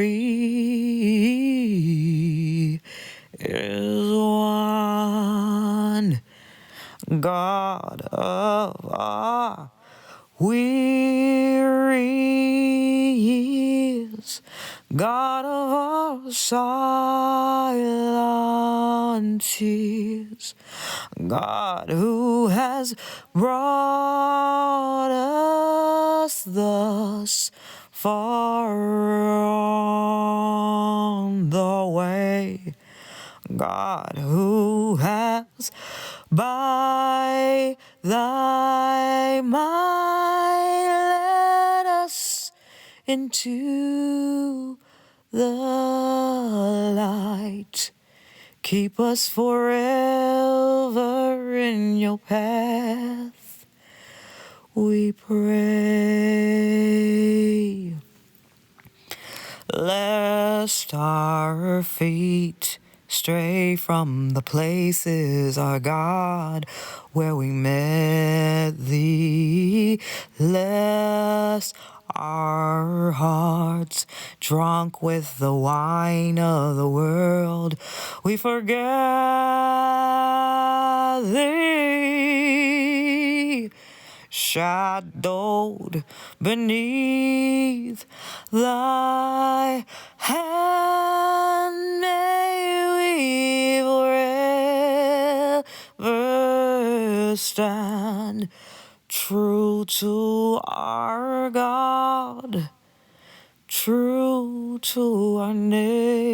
is won. God of our weary years, God of our silent tears, God who has brought us thus far on the way, God who has by thy might led us into the light. Keep us forever in your path, we pray. Lest our feet stray from the places, our God, where we met thee, lest our hearts, drunk with the wine of the world, we forget thee. Shadowed beneath thy hand, may we forever stand true to our God, true to our native